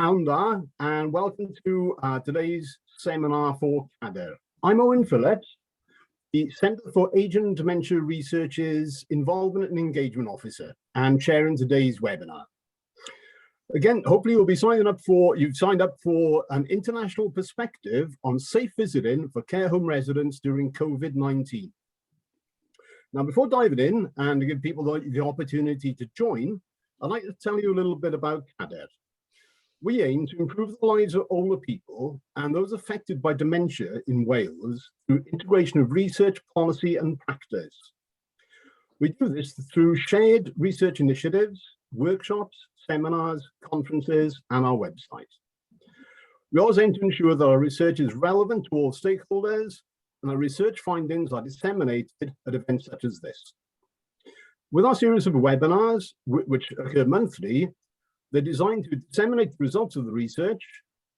Pounder, and welcome to today's seminar for CADER. I'm Owen Phillips, the Centre for Aging and Dementia Research's Involvement and Engagement Officer, and chairing today's webinar. Again, hopefully you've signed up for an international perspective on safe visiting for care home residents during COVID-19. Now, before diving in and to give people the opportunity to join, I'd like to tell you a little bit about CADER. We aim to improve the lives of older people and those affected by dementia in Wales through integration of research, policy and practice. We do this through shared research initiatives, workshops, seminars, conferences, and our website. We also aim to ensure that our research is relevant to all stakeholders and our research findings are disseminated at events such as this. With our series of webinars, which occur monthly, they're designed to disseminate the results of the research.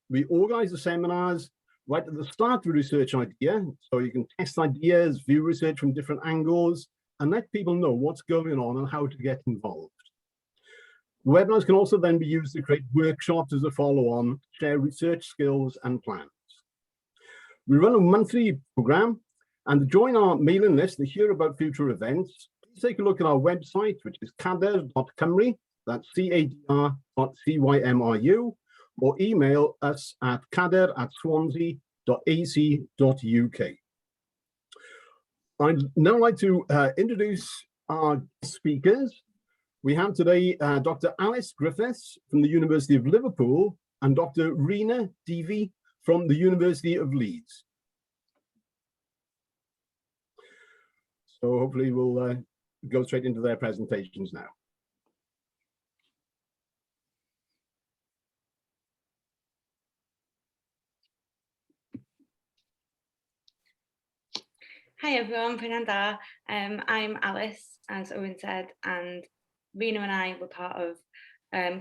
We organize the seminars right at the start of the research idea, so you can test ideas, view research from different angles, and let people know what's going on and how to get involved. Webinars can also then be used to create workshops as a follow-on, share research skills and plans. We run a monthly program, and to join our mailing list to hear about future events, please take a look at our website, which is cader.cymru, that's cader.cymru, or email us at cader@swansea.ac.uk. I'd now like to introduce our speakers. We have today Dr. Alice Griffiths from the University of Liverpool and Dr. Rena Devi from the University of Leeds. So hopefully we'll go straight into their presentations now. Hi everyone, Fernanda. I'm Alice, as Owen said, and Rena and I were part of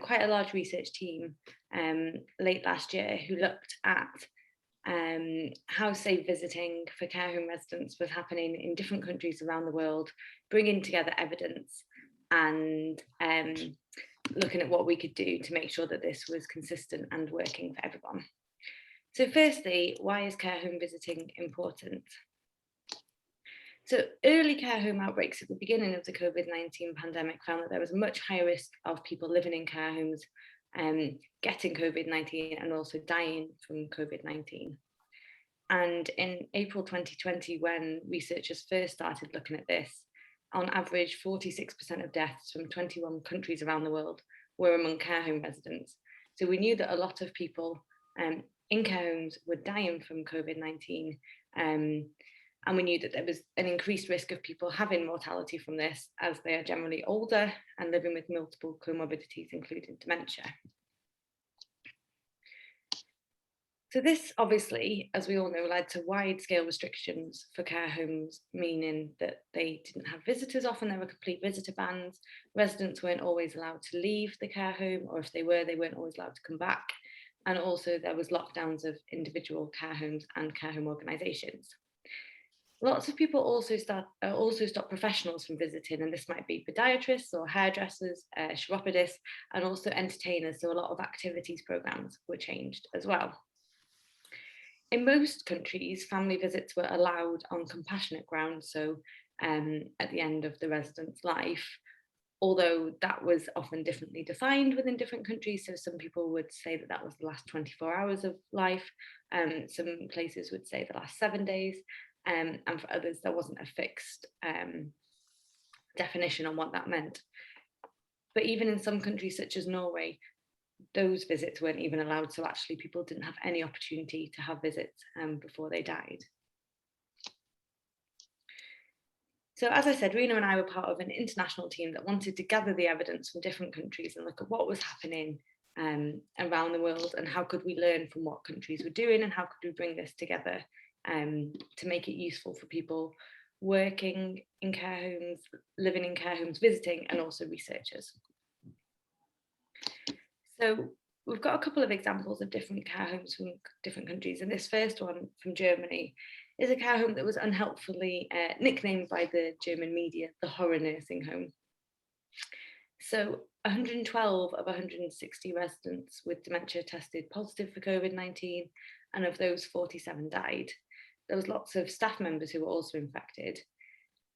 quite a large research team late last year who looked at how safe visiting for care home residents was happening in different countries around the world, bringing together evidence and looking at what we could do to make sure that this was consistent and working for everyone. So firstly, why is care home visiting important? So early care home outbreaks at the beginning of the COVID-19 pandemic found that there was a much higher risk of people living in care homes getting COVID-19 and also dying from COVID-19. And in April 2020, when researchers first started looking at this, on average, 46% of deaths from 21 countries around the world were among care home residents. So we knew that a lot of people in care homes were dying from COVID-19. And we knew that there was an increased risk of people having mortality from this, as they are generally older and living with multiple comorbidities, including dementia. So this obviously, as we all know, led to wide-scale restrictions for care homes, meaning that they didn't have visitors often, there were complete visitor bans, residents weren't always allowed to leave the care home, or if they weren't always allowed to come back. And also there was lockdowns of individual care homes and care home organisations. Lots of people also stop professionals from visiting, and this might be podiatrists or hairdressers, chiropodists, and also entertainers. So a lot of activities programs were changed as well. In most countries, family visits were allowed on compassionate grounds, so at the end of the resident's life, although that was often differently defined within different countries. So some people would say that that was the last 24 hours of life. Some places would say the last 7 days. And for others, there wasn't a fixed definition on what that meant. But even in some countries such as Norway, those visits weren't even allowed. So actually people didn't have any opportunity to have visits before they died. So as I said, Rena and I were part of an international team that wanted to gather the evidence from different countries and look at what was happening around the world and how could we learn from what countries were doing and how could we bring this together to make it useful for people working in care homes, living in care homes, visiting, and also researchers. So we've got a couple of examples of different care homes from different countries, and this first one from Germany is a care home that was unhelpfully nicknamed by the German media the horror nursing home. So 112 of 160 residents with dementia tested positive for COVID-19, and of those 47 died. There was lots of staff members who were also infected,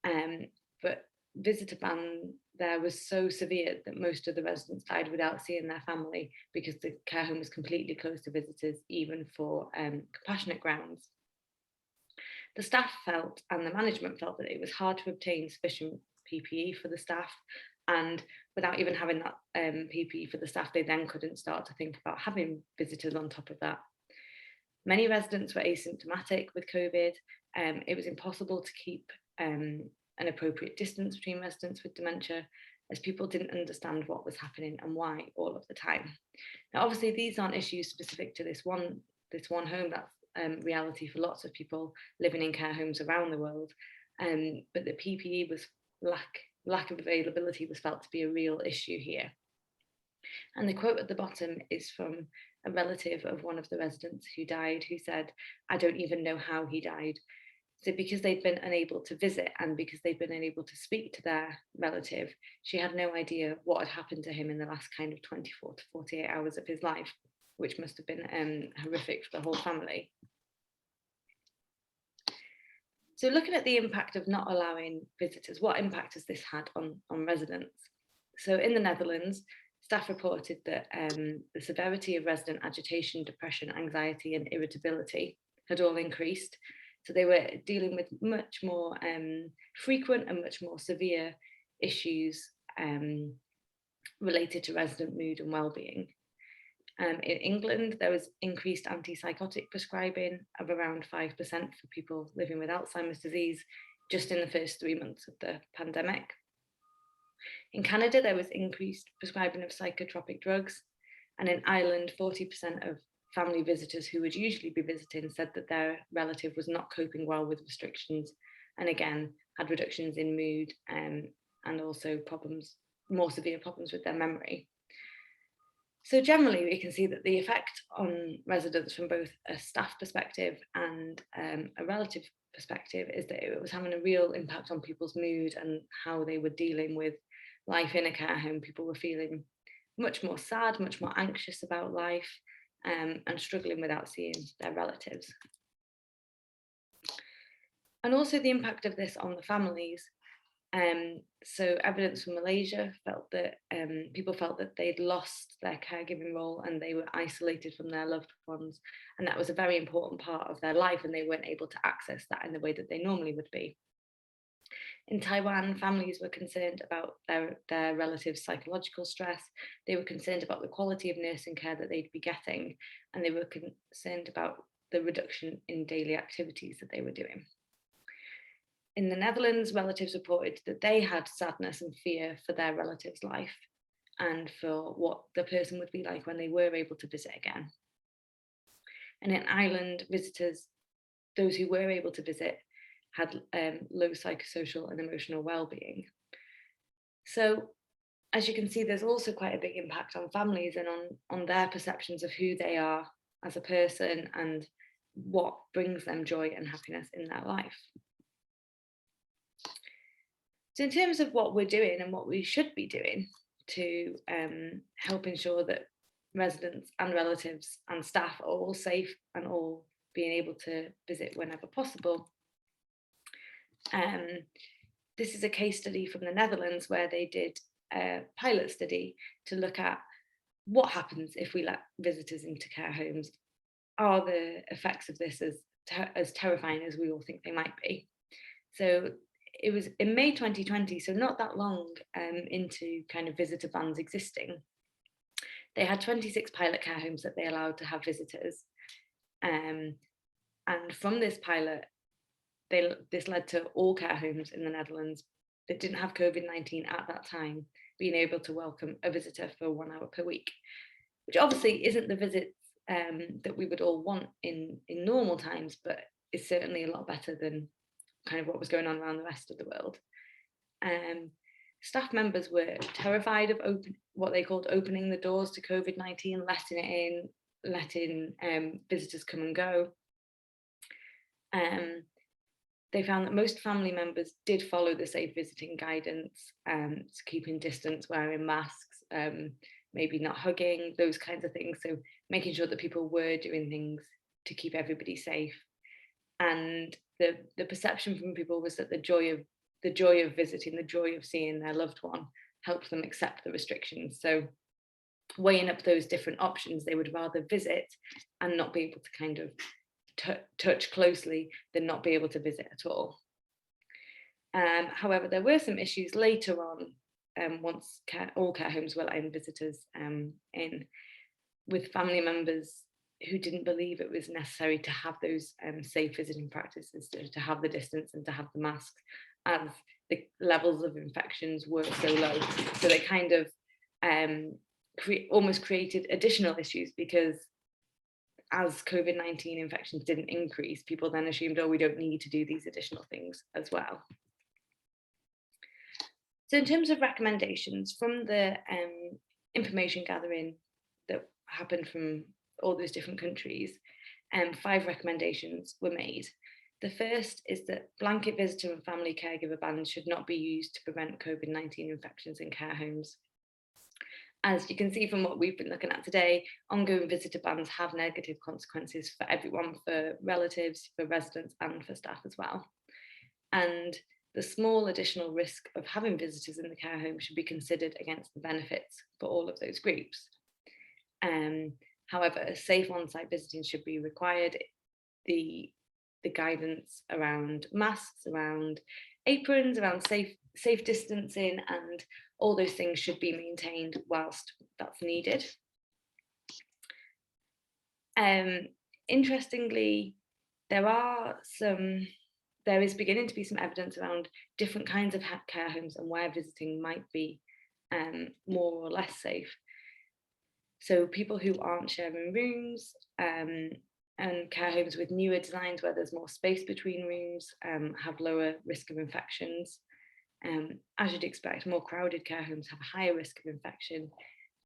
but visitor ban there was so severe that most of the residents died without seeing their family because the care home was completely closed to visitors, even for compassionate grounds. The staff felt, and the management felt, that it was hard to obtain sufficient PPE for the staff, and without even having that PPE for the staff, they then couldn't start to think about having visitors on top of that. Many residents were asymptomatic with COVID. It was impossible to keep an appropriate distance between residents with dementia, as people didn't understand what was happening and why all of the time. Now, obviously, these aren't issues specific to this one home. That's reality for lots of people living in care homes around the world. But the PPE was lack of availability was felt to be a real issue here. And the quote at the bottom is from a relative of one of the residents who died, who said, "I don't even know how he died." So because they'd been unable to visit and because they'd been unable to speak to their relative, she had no idea what had happened to him in the last kind of 24 to 48 hours of his life, which must have been horrific for the whole family. So looking at the impact of not allowing visitors, what impact has this had on residents? So in the Netherlands, staff reported that the severity of resident agitation, depression, anxiety, and irritability had all increased. So they were dealing with much more frequent and much more severe issues related to resident mood and well-being. In England, there was increased antipsychotic prescribing of around 5% for people living with Alzheimer's disease just in the first 3 months of the pandemic. In Canada, there was increased prescribing of psychotropic drugs. And in Ireland, 40% of family visitors who would usually be visiting said that their relative was not coping well with restrictions, and again, had reductions in mood and also more severe problems with their memory. So generally, we can see that the effect on residents from both a staff perspective and a relative perspective is that it was having a real impact on people's mood and how they were dealing with life in a care home. People were feeling much more sad, much more anxious about life, and struggling without seeing their relatives. And also the impact of this on the families. So evidence from Malaysia felt that people felt that they'd lost their caregiving role and they were isolated from their loved ones. And that was a very important part of their life, and they weren't able to access that in the way that they normally would be. In Taiwan, families were concerned about their relatives' psychological stress. They were concerned about the quality of nursing care that they'd be getting, and they were concerned about the reduction in daily activities that they were doing. In the Netherlands, relatives reported that they had sadness and fear for their relative's life and for what the person would be like when they were able to visit again. And in Ireland, visitors, those who were able to visit, had low psychosocial and emotional well-being. So as you can see, there's also quite a big impact on families and on their perceptions of who they are as a person and what brings them joy and happiness in their life. So in terms of what we're doing and what we should be doing to help ensure that residents and relatives and staff are all safe and all being able to visit whenever possible, this is a case study from the Netherlands where they did a pilot study to look at what happens if we let visitors into care homes. Are the effects of this as terrifying as we all think they might be? So it was in May 2020, so not that long into kind of visitor bans existing. They had 26 pilot care homes that they allowed to have visitors. And from this pilot, this led to all care homes in the Netherlands that didn't have COVID-19 at that time being able to welcome a visitor for 1 hour per week, which obviously isn't the visits that we would all want in normal times, but is certainly a lot better than kind of what was going on around the rest of the world. Staff members were terrified of what they called opening the doors to COVID-19, letting it in, letting visitors come and go. they found that most family members did follow the safe visiting guidance, so keeping distance, wearing masks, maybe not hugging, those kinds of things. So making sure that people were doing things to keep everybody safe. And the perception from people was that the joy of visiting, the joy of seeing their loved one helped them accept the restrictions. So weighing up those different options, they would rather visit and not be able to kind of touch closely than not be able to visit at all. However, there were some issues later on, once all care homes were letting visitors in, with family members who didn't believe it was necessary to have those safe visiting practices, to have the distance and to have the masks, as the levels of infections were so low. So they kind of almost created additional issues, because as COVID-19 infections didn't increase, people then assumed, oh, we don't need to do these additional things as well. So in terms of recommendations from the information gathering that happened from all those different countries, 5 recommendations were made. The first is that blanket visitor and family caregiver bans should not be used to prevent COVID-19 infections in care homes. As you can see from what we've been looking at today, ongoing visitor bans have negative consequences for everyone, for relatives, for residents, and for staff as well. And the small additional risk of having visitors in the care home should be considered against the benefits for all of those groups. However, safe on-site visiting should be required. The guidance around masks, around aprons, around safe distancing, and all those things should be maintained whilst that's needed. Interestingly, there is beginning to be some evidence around different kinds of care homes and where visiting might be more or less safe. So people who aren't sharing rooms, and care homes with newer designs where there's more space between rooms have lower risk of infections. As you'd expect, more crowded care homes have a higher risk of infection,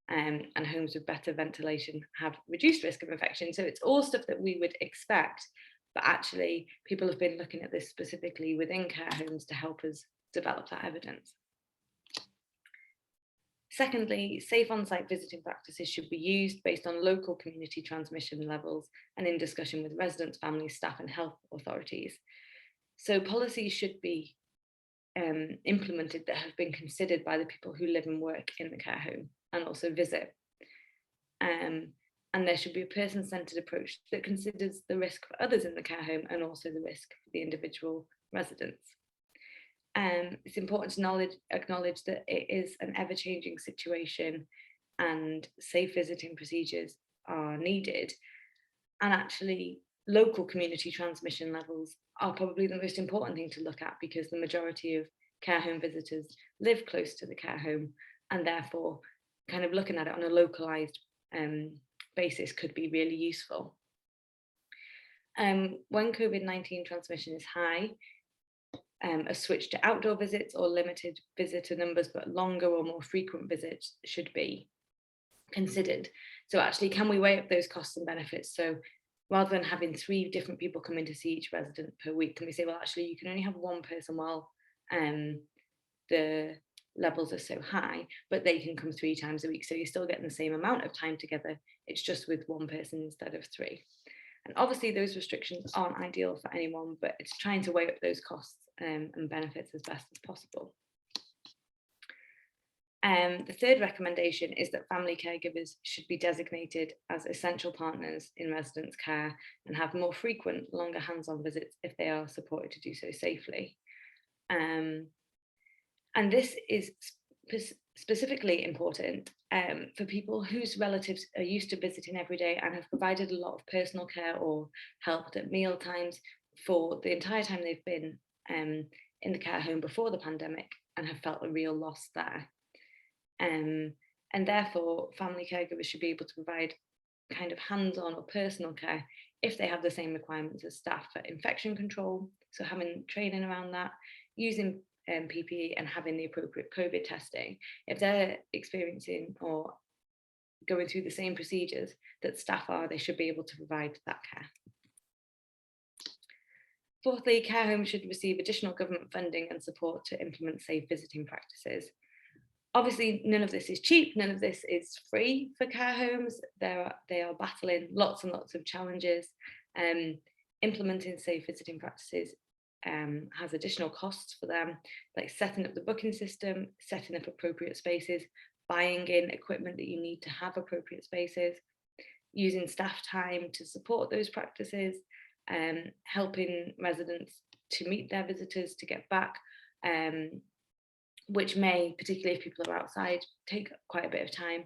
and homes with better ventilation have reduced risk of infection. So it's all stuff that we would expect, but actually people have been looking at this specifically within care homes to help us develop that evidence. Secondly, safe on-site visiting practices should be used based on local community transmission levels and in discussion with residents, families, staff, and health authorities. So policies should be implemented that have been considered by the people who live and work in the care home and also visit. And there should be a person-centered approach that considers the risk for others in the care home and also the risk for the individual residents. It's important to acknowledge that it is an ever-changing situation and safe visiting procedures are needed. And actually, local community transmission levels are probably the most important thing to look at, because the majority of care home visitors live close to the care home, and therefore kind of looking at it on a localized basis could be really useful. When COVID-19 transmission is high, a switch to outdoor visits or limited visitor numbers but longer or more frequent visits should be considered. So actually, can we weigh up those costs and benefits? So rather than having 3 different people come in to see each resident per week, can we say, well, actually, you can only have 1 person while the levels are so high, but they can come 3 times a week. So you're still getting the same amount of time together. It's just with 1 person instead of 3. And obviously those restrictions aren't ideal for anyone, but it's trying to weigh up those costs and benefits as best as possible. The third recommendation is that family caregivers should be designated as essential partners in residents' care and have more frequent, longer hands-on visits if they are supported to do so safely. And this is specifically important for people whose relatives are used to visiting every day and have provided a lot of personal care or helped at meal times for the entire time they've been in the care home before the pandemic and have felt a real loss there. And therefore, family caregivers should be able to provide kind of hands-on or personal care if they have the same requirements as staff for infection control. So having training around that, using PPE and having the appropriate COVID testing. If they're experiencing or going through the same procedures that staff are, they should be able to provide that care. Fourthly, care homes should receive additional government funding and support to implement safe visiting practices. Obviously, none of this is cheap, none of this is free for care homes. They are battling lots and lots of challenges. Implementing safe visiting practices has additional costs for them, like setting up the booking system, setting up appropriate spaces, buying in equipment that you need to have appropriate spaces, using staff time to support those practices, helping residents to meet their visitors, to get back, which may, particularly if people are outside, take quite a bit of time,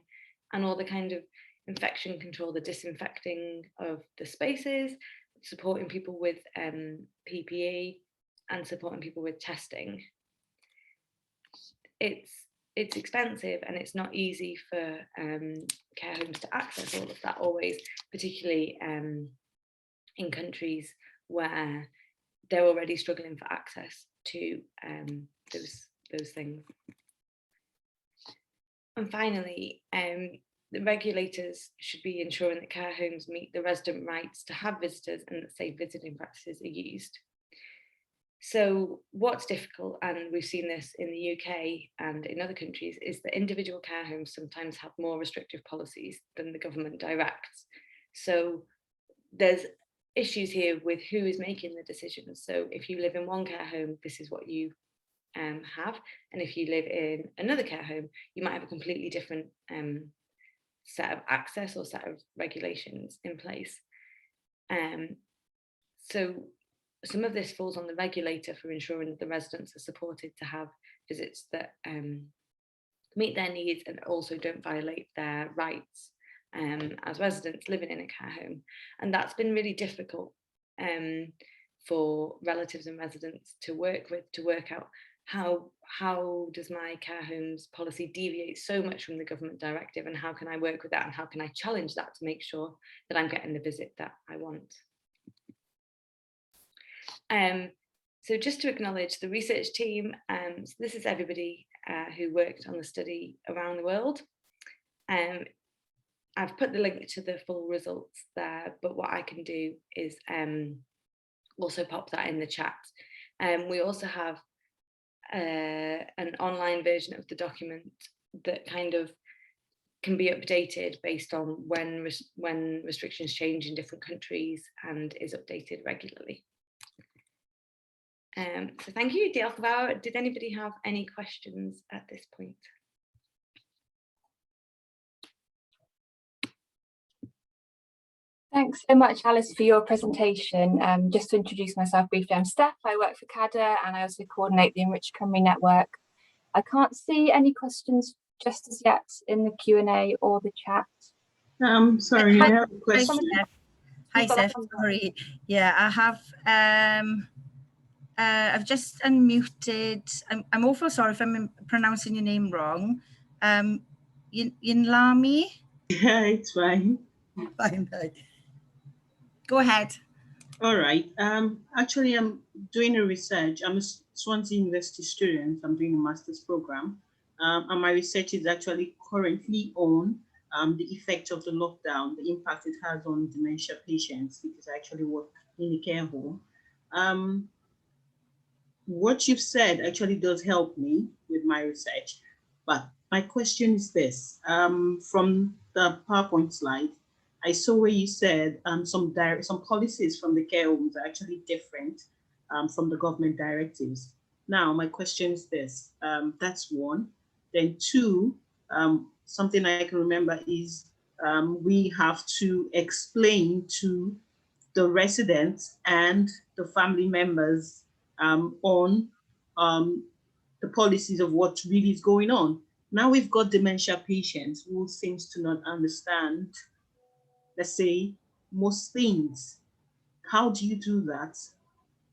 and all the kind of infection control, the disinfecting of the spaces, supporting people with PPE, and supporting people with testing. It's expensive, and it's not easy for care homes to access all of that always, particularly in countries where they're already struggling for access to those things. And finally, the regulators should be ensuring that care homes meet the resident rights to have visitors and that safe visiting practices are used. So what's difficult, and we've seen this in the UK and in other countries, is that individual care homes sometimes have more restrictive policies than the government directs. So there's issues here with who is making the decisions. So if you live in one care home, this is what you have, and if you live in another care home, you might have a completely different set of access or set of regulations in place. So some of this falls on the regulator for ensuring that the residents are supported to have visits that meet their needs and also don't violate their rights as residents living in a care home. And that's been really difficult for relatives and residents to work with, to work out how does my care home's policy deviate so much from the government directive, and how can I work with that, and how can I challenge that to make sure that I'm getting the visit that I want. So just to acknowledge the research team, so this is everybody who worked on the study around the world. I've put the link to the full results there, but what I can do is also pop that in the chat. We also have an online version of the document that kind of can be updated based on when restrictions change in different countries and is updated regularly. So thank you, Diolch yn fawr. Did anybody have any questions at this point? Thanks so much, Alice, for your presentation. Just to introduce myself briefly, I'm Steph. I work for CADA and I also coordinate the Enriched Cymru network. I can't see any questions just as yet in the Q&A or the chat. Sorry, I have a question. Hi, Steph. Sorry. Yeah, I have. I've just unmuted. I'm awful sorry if I'm pronouncing your name wrong. Yinlami? Yeah, it's fine. Fine. Go ahead. All right. Actually, I'm doing a research. I'm a Swansea University student. I'm doing a master's program. And my research is actually currently on the effect of the lockdown, the impact it has on dementia patients, because I actually work in a care home. What you've said actually does help me with my research, but my question is this. From the PowerPoint slide, I saw where you said some policies from the care homes are actually different from the government directives. Now, my question is this. That's one. Then two, something I can remember is we have to explain to the residents and the family members on the policies of what really is going on. Now we've got dementia patients who seems to not understand, let's say, most things. How do you do that?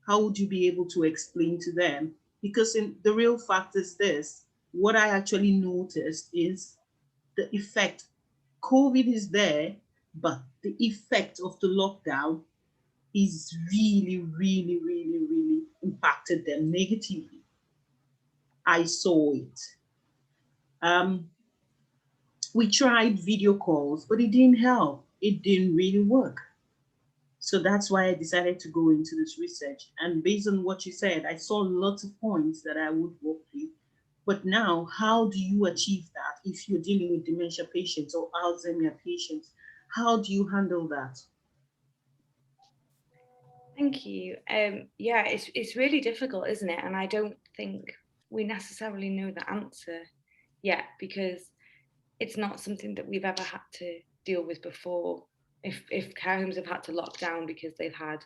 How would you be able to explain to them? Because the real fact is this, what I actually noticed is the effect. COVID is there, but the effect of the lockdown is really impacted them negatively. I saw it. We tried video calls, but it didn't help. It didn't really work. So that's why I decided to go into this research. And based on what you said, I saw lots of points that I would work with. But now, how do you achieve that if you're dealing with dementia patients or Alzheimer's patients? How do you handle that? Thank you. Yeah, it's really difficult, isn't it? And I don't think we necessarily know the answer yet, because it's not something that we've ever had to deal with before. If care homes have had to lock down because they've had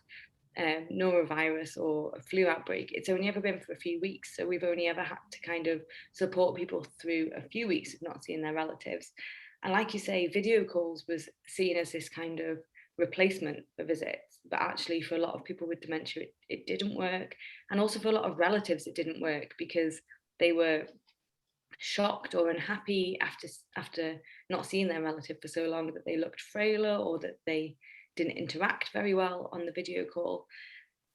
norovirus or a flu outbreak, it's only ever been for a few weeks. So we've only ever had to kind of support people through a few weeks of not seeing their relatives. And like you say, video calls was seen as this kind of replacement for visits, but actually for a lot of people with dementia, it didn't work. And also for a lot of relatives, it didn't work because they were shocked or unhappy after not seeing their relative for so long, that they looked frailer or that they didn't interact very well on the video call.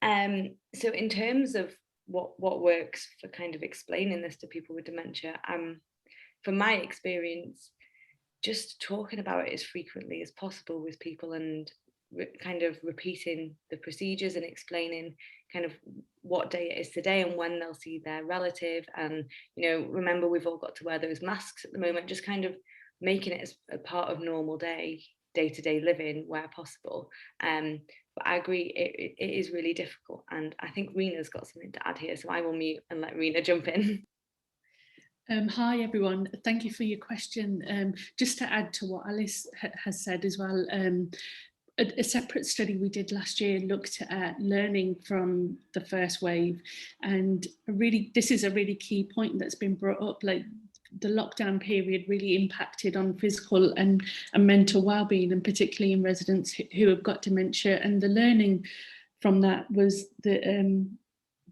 So in terms of what works for kind of explaining this to people with dementia, from my experience, just talking about it as frequently as possible with people and kind of repeating the procedures and explaining kind of what day it is today and when they'll see their relative. And, you know, remember, we've all got to wear those masks at the moment, just kind of making it as a part of normal day-to-day living where possible. But I agree, it is really difficult. And I think Rena's got something to add here, so I will mute and let Rena jump in. Hi everyone, thank you for your question. Just to add to what Alice has said as well, a separate study we did last year looked at learning from the first wave, and really this is a really key point that's been brought up. Like, the lockdown period really impacted on physical and mental well-being, and particularly in residents who have got dementia. And the learning from that was that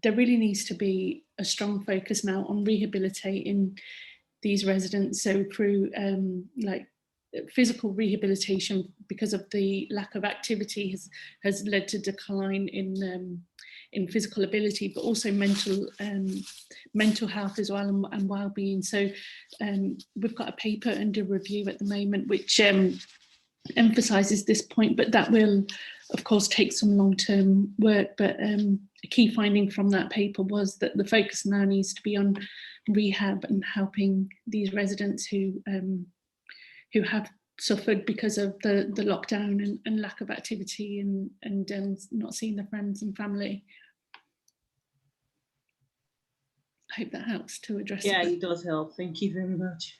there really needs to be a strong focus now on rehabilitating these residents. So through like physical rehabilitation, because of the lack of activity has led to decline in physical ability, but also mental health as well, and well-being. So we've got a paper under review at the moment which emphasises this point, but that will of course take some long-term work. But a key finding from that paper was that the focus now needs to be on rehab and helping these residents who have suffered because of the lockdown and lack of activity and not seeing their friends and family. I hope that helps to address Yeah, it does help. Thank you very much.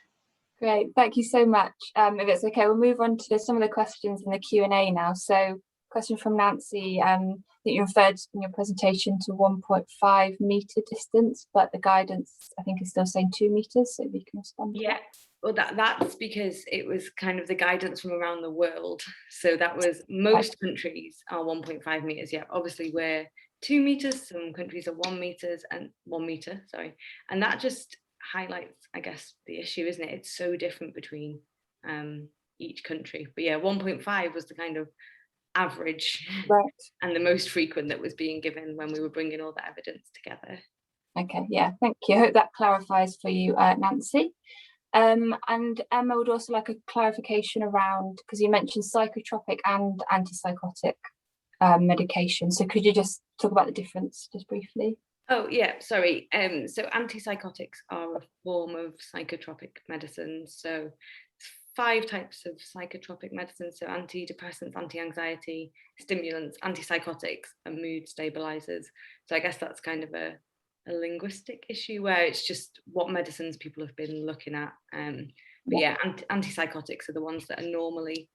Great, thank you so much. If it's okay, we'll move on to some of the questions in the Q&A now. So, question from Nancy, that you referred in your presentation to 1.5 metre distance, but the guidance I think is still saying 2 metres, so if you can respond to that. Well, that's because it was kind of the guidance from around the world. So that was, most countries are 1.5 metres. Yeah, obviously we're 2 metres, some countries are 1 metre, sorry. And that just highlights, I guess, the issue, isn't it? It's so different between each country. But yeah, 1.5 was the kind of average, right, and the most frequent that was being given when we were bringing all the evidence together. Okay, yeah, thank you. I hope that clarifies for you, Nancy. And Emma would also like a clarification around, because you mentioned psychotropic and antipsychotic medication. So could you just talk about the difference just briefly? Oh yeah, sorry. So antipsychotics are a form of psychotropic medicine. So 5 types of psychotropic medicine. So antidepressants, anti-anxiety, stimulants, antipsychotics, and mood stabilizers. So I guess that's kind of a linguistic issue where it's just what medicines people have been looking at. But yeah, antipsychotics are the ones that are normally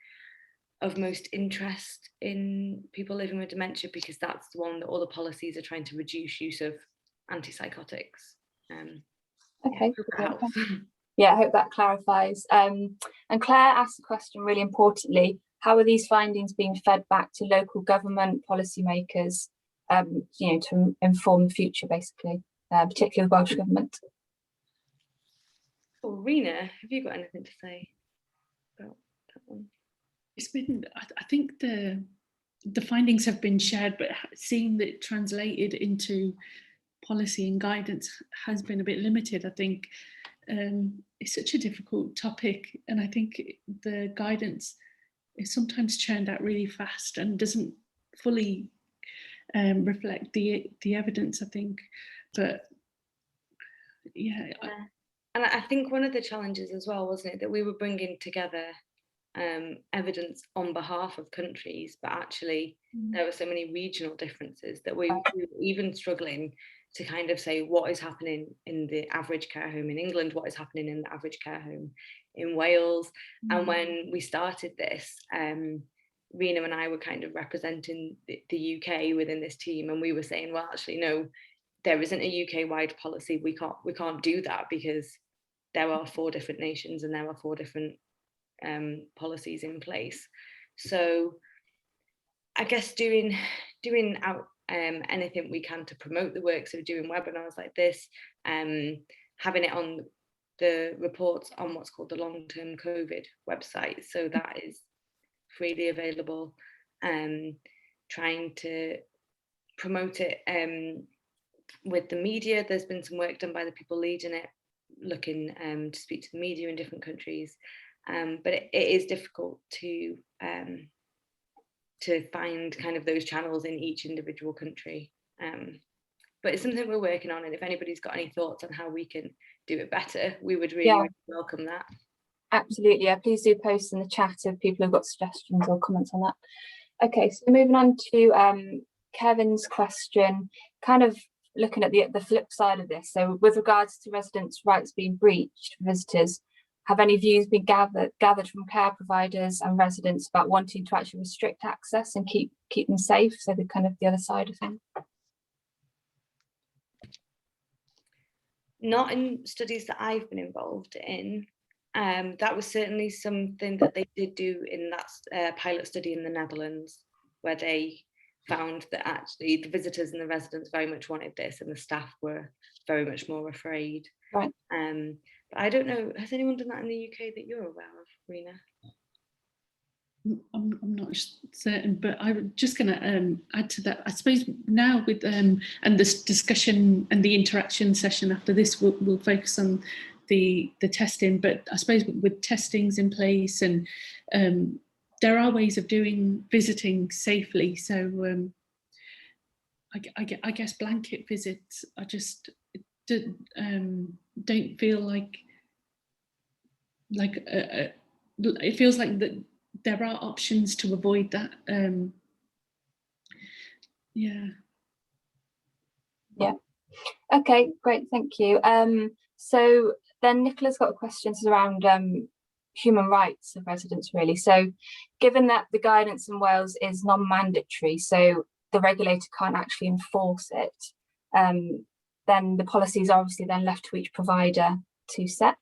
of most interest in people living with dementia, because that's the one that all the policies are trying to reduce use of antipsychotics. Okay. Yeah, I hope that clarifies. And Claire asked the question really importantly, how are these findings being fed back to local government policymakers, you know, to inform the future, basically, particularly the Welsh Government? Well, Rena, have you got anything to say about that one? It's been, I think the findings have been shared, but seeing that translated into policy and guidance has been a bit limited. I think it's such a difficult topic, and I think the guidance is sometimes churned out really fast and doesn't fully reflect the evidence, I think. But yeah. And I think one of the challenges as well, wasn't it, that we were bringing together evidence on behalf of countries, but actually there were so many regional differences that we were even struggling to kind of say what is happening in the average care home in England, what is happening in the average care home in Wales. And when we started this, Rena and I were kind of representing the UK within this team, and we were saying, well, actually, no, there isn't a UK-wide policy. We can't do that, because there are 4 different nations and there are 4 different policies in place. So I guess doing out anything we can to promote the work, so doing webinars like this, having it on the reports on what's called the long-term COVID website, so that is freely available, trying to promote it with the media. There's been some work done by the people leading it, looking to speak to the media in different countries, but it is difficult to find kind of those channels in each individual country, but it's something we're working on, and if anybody's got any thoughts on how we can do it better, we would really welcome that. Absolutely, yeah, please do post in the chat if people have got suggestions or comments on that. Okay, so moving on to Kevin's question, kind of looking at the flip side of this. So with regards to residents' rights being breached for visitors, have any views been gathered from care providers and residents about wanting to actually restrict access and keep them safe? So the kind of the other side of things. Not in studies that I've been involved in. That was certainly something that they did do in that pilot study in the Netherlands, where they found that actually the visitors and the residents very much wanted this, and the staff were very much more afraid. Right. But I don't know, has anyone done that in the UK that you're aware of, Rena? I'm not certain, but I'm just going to add to that. I suppose now with and this discussion and the interaction session after this, we'll focus on the testing. But I suppose with testings in place, and there are ways of doing visiting safely. So I guess blanket visits, I just don't feel like it feels like that there are options to avoid that. Yeah. Okay, great, thank you. So then Nicola's got questions around human rights of residents, really. So given that the guidance in Wales is non-mandatory, so the regulator can't actually enforce it, then the policies are obviously then left to each provider to set.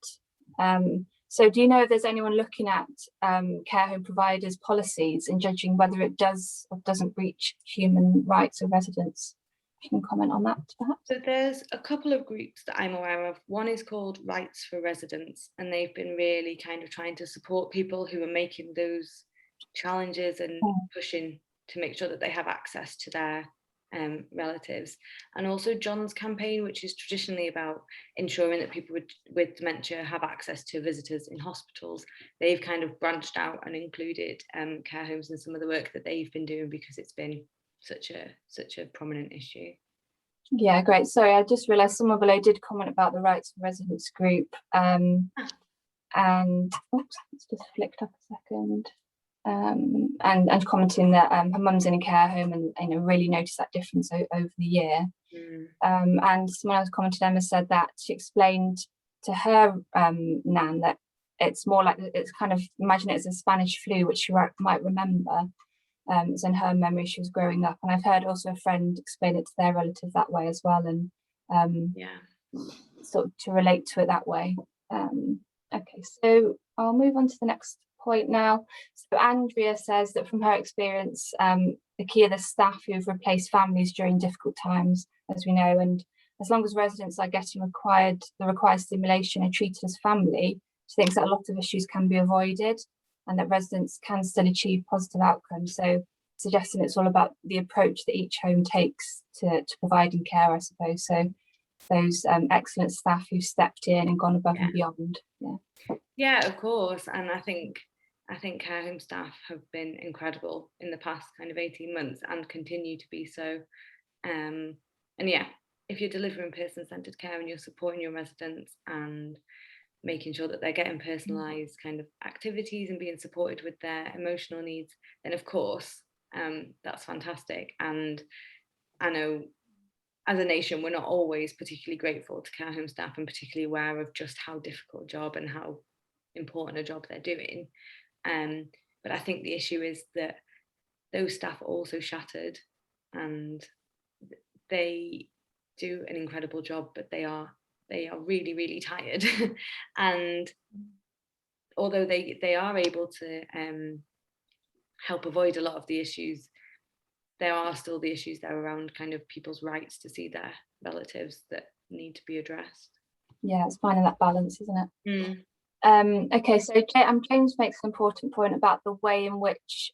So do you know if there's anyone looking at care home providers' policies and judging whether it does or doesn't breach human rights of residents? You can comment on that, perhaps. So there's a couple of groups that I'm aware of. One is called Rights for Residents, and they've been really kind of trying to support people who are making those challenges and pushing to make sure that they have access to their relatives. And also John's campaign, which is traditionally about ensuring that people with dementia have access to visitors in hospitals. They've kind of branched out and included care homes in some of the work that they've been doing, because it's been such a prominent issue. Yeah, great. Sorry, I just realised someone below did comment about the Rights for Residents group, and oops, it's just flicked up a second. And commenting that her mum's in a care home, and really noticed that difference over the year. And someone else commented, Emma said that she explained to her nan that it's more like, it's kind of, imagine it as a Spanish flu, which she might remember. It's in her memory she was growing up, and I've heard also a friend explain it to their relative that way as well, and sort of to relate to it that way. Okay, so I'll move on to the next point now. So Andrea says that from her experience, the key are the staff who've replaced families during difficult times, as we know, and as long as residents are getting the required stimulation and treated as family, she thinks that a lot of issues can be avoided and that residents can still achieve positive outcomes. So suggesting it's all about the approach that each home takes to providing care, I suppose. So those excellent staff who stepped in and gone above and beyond. Yeah, of course. And I think I think care home staff have been incredible in the past kind of 18 months and continue to be so. And yeah, if you're delivering person-centered care and you're supporting your residents and making sure that they're getting personalized kind of activities and being supported with their emotional needs, then of course, that's fantastic. And I know as a nation, we're not always particularly grateful to care home staff and particularly aware of just how difficult a job and how important a job they're doing. But I think the issue is that those staff are also shattered and they do an incredible job, but they are really, really tired. And although they are able to help avoid a lot of the issues, there are still the issues there around kind of people's rights to see their relatives that need to be addressed. Yeah, it's finding that balance, isn't it? Okay, so James makes an important point about the way in which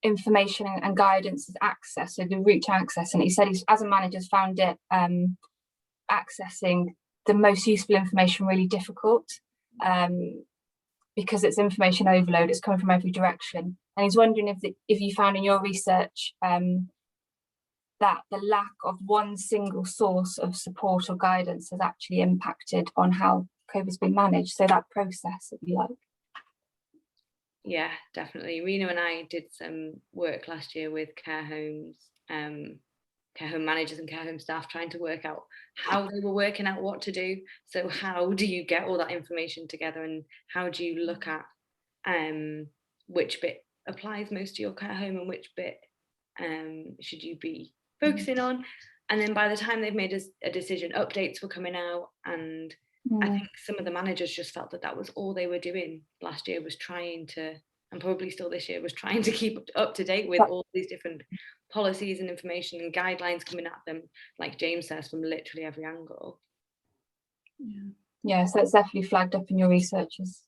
information and guidance is accessed, so the route to access, and he said he's, as a manager, has found it accessing the most useful information really difficult, because it's information overload, it's coming from every direction. And he's wondering if you found in your research that the lack of one single source of support or guidance has actually impacted on how COVID's been managed, so that process, if you like. Yeah, definitely. Rena and I did some work last year with care homes, care home managers and care home staff, trying to work out how they were working out what to do. So how do you get all that information together, and how do you look at which bit applies most to your care home and which bit should you be focusing on? And then by the time they've made a decision, updates were coming out, and I think some of the managers just felt that that was all they were doing last year, was trying to, and probably still this year, was trying to keep up to date with all these different policies and information and guidelines coming at them, like James says, from literally every angle. Yeah, so it's definitely flagged up in your researches.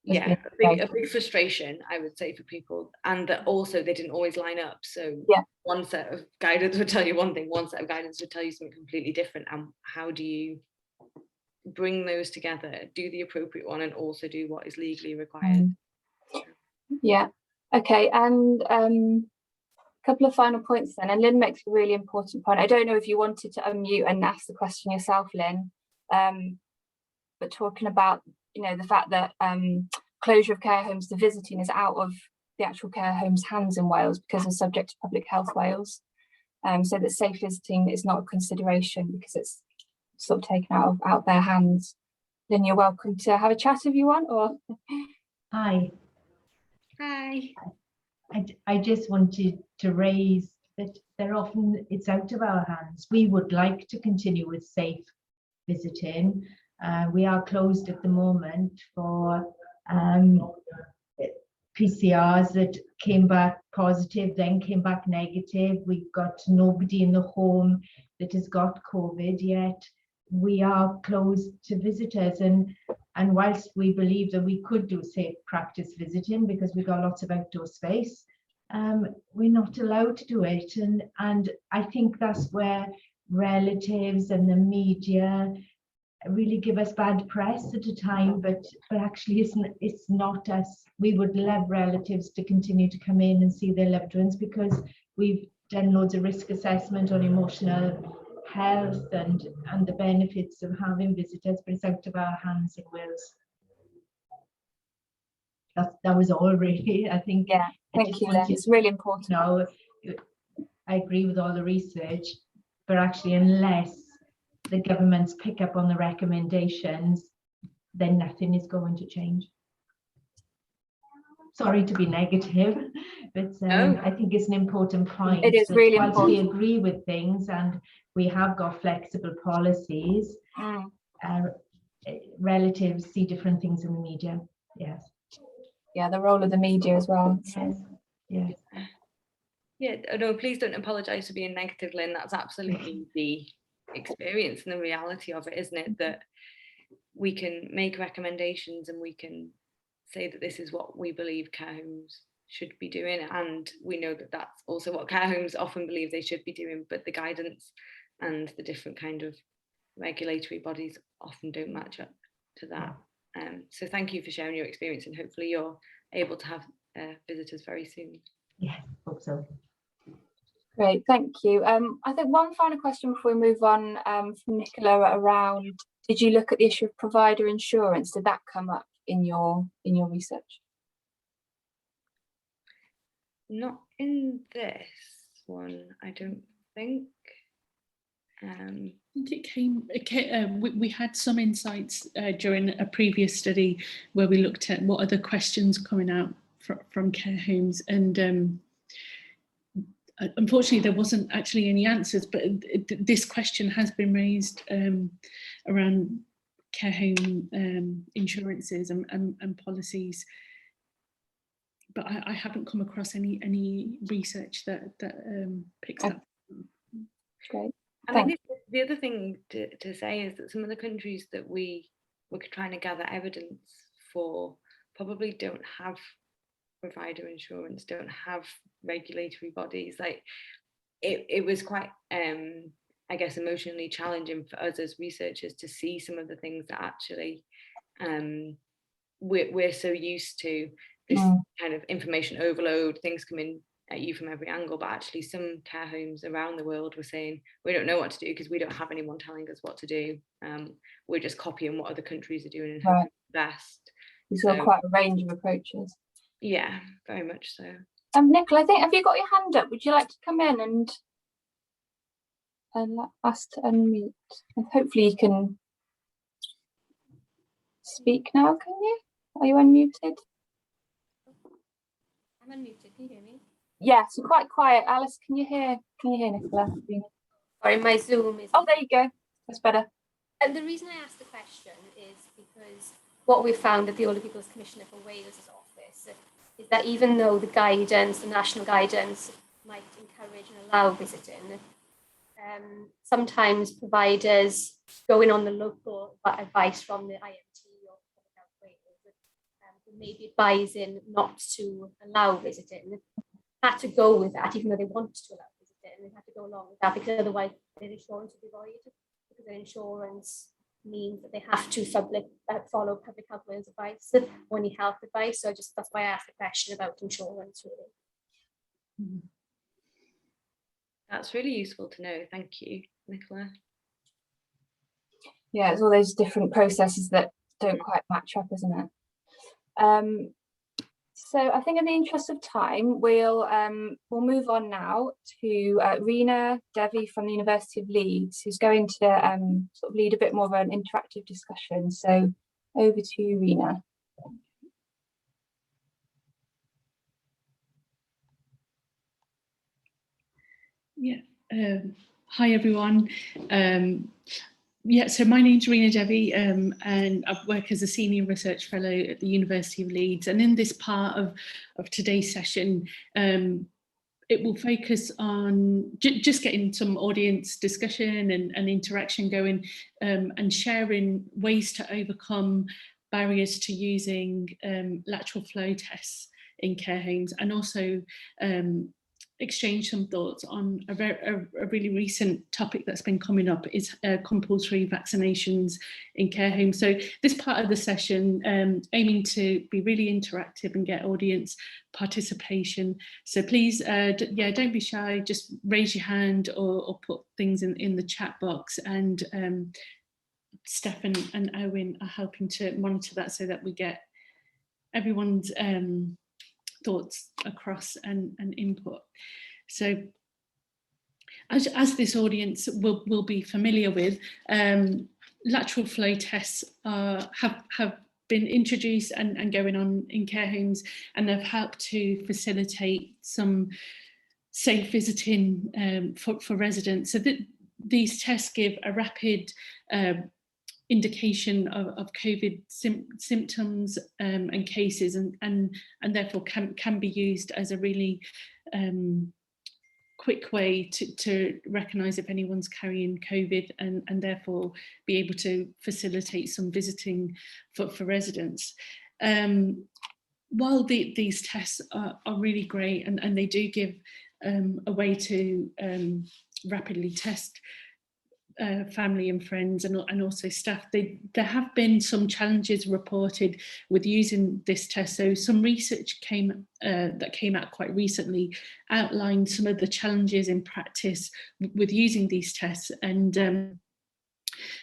Yeah, a big frustration, I would say, for people, and that also they didn't always line up. So yeah, one set of guidance would tell you one thing, one set of guidance would tell you something completely different. And how do you bring those together, do the appropriate one, and also do what is legally required? Yeah, okay, and a couple of final points then. And Lynn makes a really important point. I don't know if you wanted to unmute and ask the question yourself, Lynn, but talking about, you know, the fact that closure of care homes to visiting is out of the actual care home's hands in Wales because it's subject to Public Health Wales, so that safe visiting is not a consideration because it's sort of taken out of their hands. Then you're welcome to have a chat if you want. Or Hi. I just wanted to raise that they're often, it's out of our hands. We would like to continue with safe visiting. We are closed at the moment for PCRs that came back positive, then came back negative. We've got nobody in the home that has got COVID yet. We are closed to visitors, and whilst we believe that we could do safe practice visiting because we've got lots of outdoor space, we're not allowed to do it, and I think that's where relatives and the media really give us bad press at a time, but actually it's not us. We would love relatives to continue to come in and see their loved ones because we've done loads of risk assessment on emotional health and the benefits of having visitors, but it's out of our hands in Wales. That was all really, I think. Yeah, thank you, Liz. It's really important. No, I agree with all the research, but actually unless the governments pick up on the recommendations, then nothing is going to change. Sorry to be negative, but I think it's an important point. It is really important. We agree with things and we have got flexible policies. Relatives see different things in the media. Yes. Yeah, the role of the media as well. Yes. Yes. Yeah. No, please don't apologise for being negative, Lynn. That's absolutely the experience and the reality of it, isn't it? That we can make recommendations and we can say that this is what we believe care homes should be doing, and we know that that's also what care homes often believe they should be doing, but the guidance and the different kind of regulatory bodies often don't match up to that. So thank you for sharing your experience, and hopefully you're able to have visitors very soon. Yeah, hope so. Great, thank you. I think one final question before we move on from Nicola around, did you look at the issue of provider insurance? Did that come up in your research? Not in this one, I don't think. I think it came we had some insights during a previous study where we looked at what are the questions coming out from care homes, and unfortunately there wasn't actually any answers, but this question has been raised around care home insurances and policies, but I haven't come across any research that picks up. Great. I think the other thing to say is that some of the countries that we were trying to gather evidence for probably don't have provider insurance, don't have regulatory bodies. Like it was quite I guess emotionally challenging for us as researchers to see some of the things that actually we're so used to, this kind of information overload, things coming at you from every angle, but actually some care homes around the world were saying we don't know what to do because we don't have anyone telling us what to do. We're just copying what other countries are doing and hoping the best. So quite a range of approaches. Yeah, very much so. Nicola, I think, have you got your hand up? Would you like to come in and ask to unmute? And hopefully you can speak now, can you? Are you unmuted? I'm unmuted, can you hear me? Yes, you're quite quiet. Alice, can you hear Nicola? Sorry, my Zoom is... Oh, there you go. That's better. And the reason I asked the question is because what we found at the Older People's Commissioner for Wales' office is that even though the guidance, the national guidance, might encourage and allow visiting, sometimes providers going on the local advice from the IMT or public health Regulators, maybe advising not to allow visiting, had to go with that, even though they wanted to allow visiting, and they had to go along with that because otherwise their insurance would be void, because their insurance means that they have to follow public health Wales advice or any health advice. So that's why I asked the question about insurance, really. That's really useful to know. Thank you, Nicola. Yeah, it's all those different processes that don't quite match up, isn't it? So I think in the interest of time, we'll move on now to Rena Devi from the University of Leeds, who's going to sort of lead a bit more of an interactive discussion. So over to you, Rena. Yeah. Hi, everyone. So my name's Rena Devi, and I work as a Senior Research Fellow at the University of Leeds. And in this part of today's session, it will focus on just getting some audience discussion and interaction going, and sharing ways to overcome barriers to using lateral flow tests in care homes, and also exchange some thoughts on a really recent topic that's been coming up, is compulsory vaccinations in care homes. So this part of the session aiming to be really interactive and get audience participation. So please, don't be shy, just raise your hand or put things in the chat box, and Stefan and Owen are helping to monitor that so that we get everyone's thoughts across and input. So as this audience will be familiar with, lateral flow tests have been introduced and going on in care homes, and they've helped to facilitate some safe visiting for residents. So that these tests give a rapid indication of COVID symptoms and cases, and therefore can be used as a really quick way to recognise if anyone's carrying COVID, and therefore be able to facilitate some visiting for residents. While these tests are really great, and they do give a way to rapidly test family and friends and also staff. There have been some challenges reported with using this test. So some research that came out quite recently outlined some of the challenges in practice with using these tests. And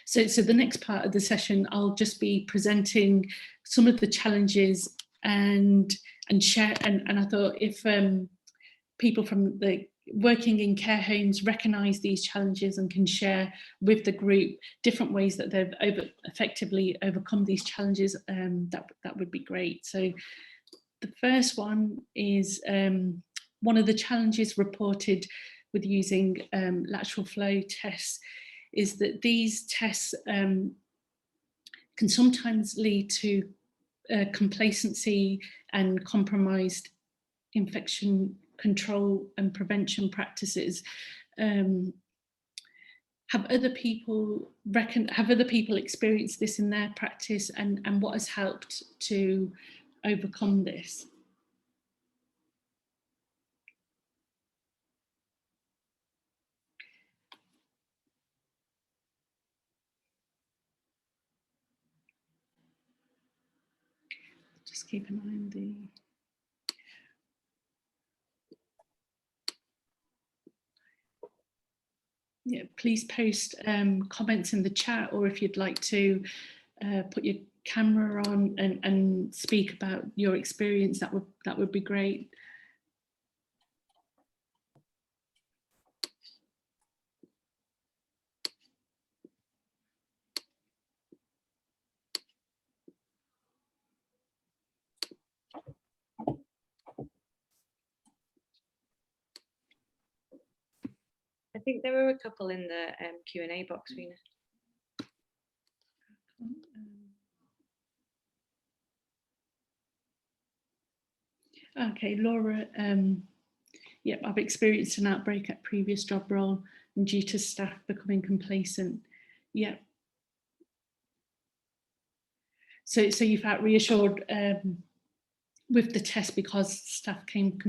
so the next part of the session, I'll just be presenting some of the challenges and share. And I thought if people from the working in care homes recognise these challenges and can share with the group different ways that they've effectively overcome these challenges, that would be great. So the first one is one of the challenges reported with using lateral flow tests is that these tests can sometimes lead to complacency and compromised infection control and prevention practices. Have other people experienced this in their practice, and what has helped to overcome this? Just keep an eye on the... Yeah, please post comments in the chat, or if you'd like to put your camera on and speak about your experience, that would be great. I think there were a couple in the Q&A box, Rena. Okay, Laura, yeah, I've experienced an outbreak at previous job role and due to staff becoming complacent. Yeah. So you felt reassured with the test because staff became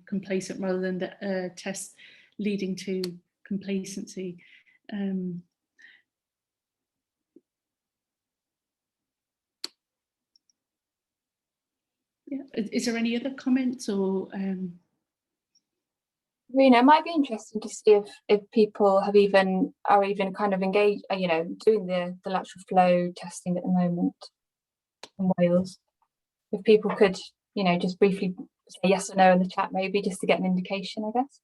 complacent rather than the test leading to complacency. Yeah. Is there any other comments or? Rena, it might be interesting to see if people are even kind of engaged, doing the lateral flow testing at the moment in Wales. If people could, just briefly say yes or no in the chat, maybe just to get an indication, I guess.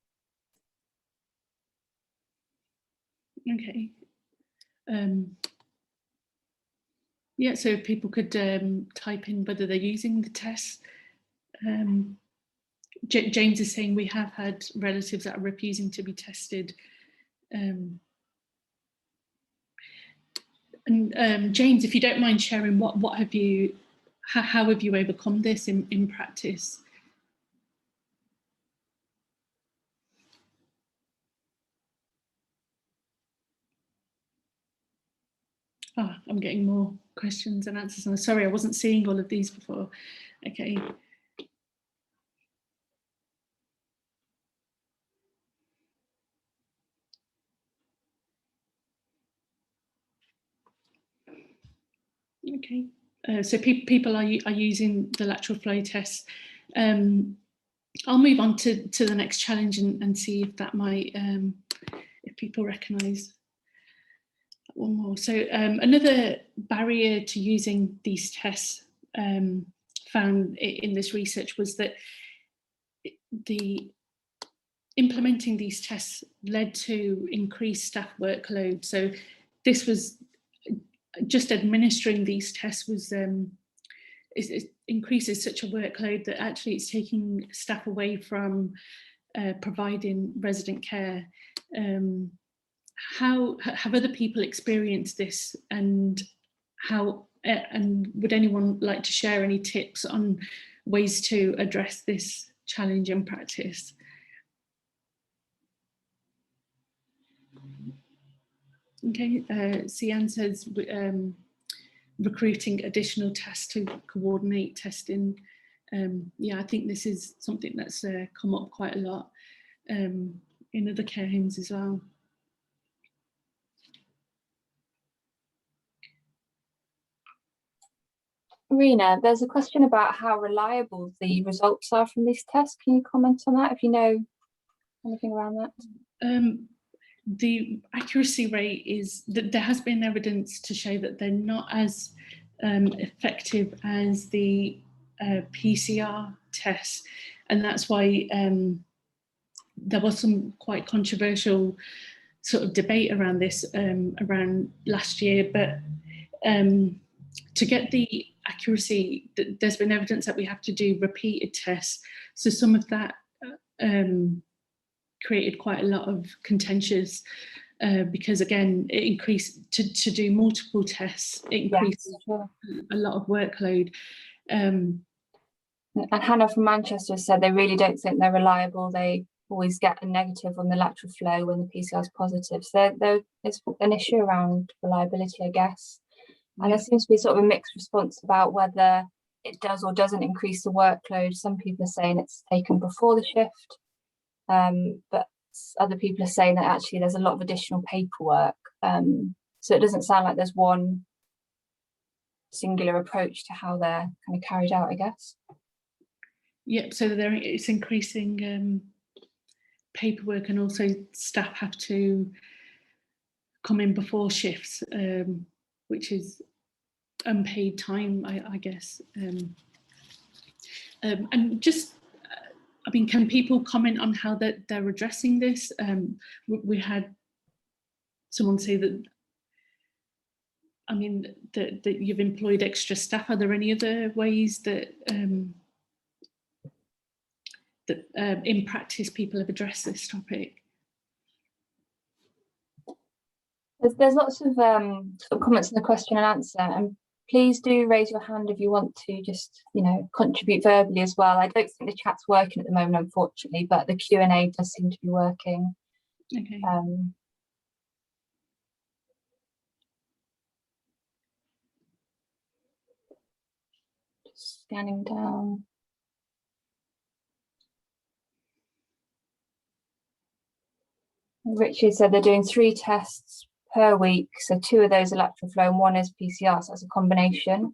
Okay. Yeah, so if people could type in whether they're using the test. James is saying we have had relatives that are refusing to be tested. And James, if you don't mind sharing, what have you, how have you overcome this in practice? Oh, I'm getting more questions and answers. I'm sorry, I wasn't seeing all of these before. Okay. Okay. So people are using the lateral flow test. I'll move on to the next challenge and see if that might, if people recognise one more. So another barrier to using these tests found in this research was that the implementing these tests led to increased staff workload. So this was just administering these tests was it increases such a workload that actually it's taking staff away from providing resident care. How have other people experienced this, and how and would anyone like to share any tips on ways to address this challenge in practice? Okay, Sian says recruiting additional tests to coordinate testing. Yeah, I think this is something that's come up quite a lot in other care homes as well. Rena, there's a question about how reliable the results are from these tests. Can you comment on that, if you know anything around that? The accuracy rate is that there has been evidence to show that they're not as effective as the PCR tests, and that's why there was some quite controversial sort of debate around this around last year. But to get the accuracy, there's been evidence that we have to do repeated tests. So some of that created quite a lot of contentious because, again, it increased to do multiple tests. It increased a lot of workload. And Hannah from Manchester said they really don't think they're reliable. They always get a negative on the lateral flow when the PCR is positive. So there's an issue around reliability, I guess. And there seems to be sort of a mixed response about whether it does or doesn't increase the workload. Some people are saying it's taken before the shift, but other people are saying that actually there's a lot of additional paperwork. So it doesn't sound like there's one singular approach to how they're kind of carried out, I guess. Yep, so it's increasing paperwork, and also staff have to come in before shifts, which is unpaid time, I guess. And just, I mean, can people comment on how they're addressing this? We had someone say that, I mean, that you've employed extra staff. Are there any other ways that in practice people have addressed this topic? There's lots of comments in the question and answer, and please do raise your hand if you want to just, contribute verbally as well. I don't think the chat's working at the moment, unfortunately, but the Q&A does seem to be working. Okay. Just scanning down. Richard said they're doing 3 tests per week, so 2 of those are lateral flow and 1 is PCR, so that's a combination,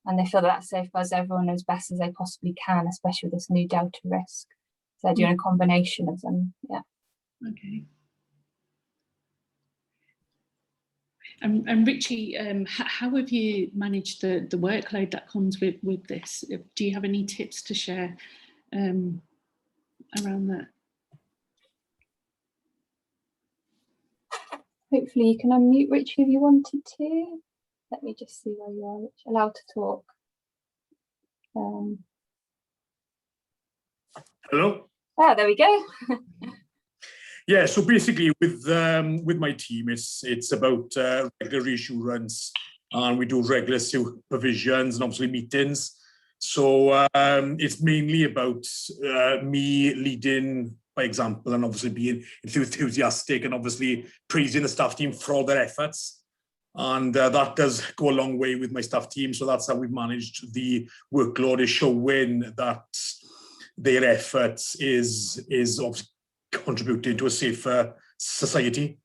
and they feel that safeguards everyone as best as they possibly can, especially with this new delta risk. So they're doing a combination of them. Yeah. Okay. And Richie, how have you managed the workload that comes with this? Do you have any tips to share around that? Hopefully you can unmute, Richie, if you wanted to. Let me just see where you are, Richie. Allowed to talk. Hello. Oh, there we go. Yeah, so basically with my team, it's about regular reassurance, and we do regular supervisions and obviously meetings. So it's mainly about me leading by example, and obviously being enthusiastic and obviously praising the staff team for all their efforts. And that does go a long way with my staff team. So that's how we've managed the workload, is showing that their efforts is obviously contributing to a safer society.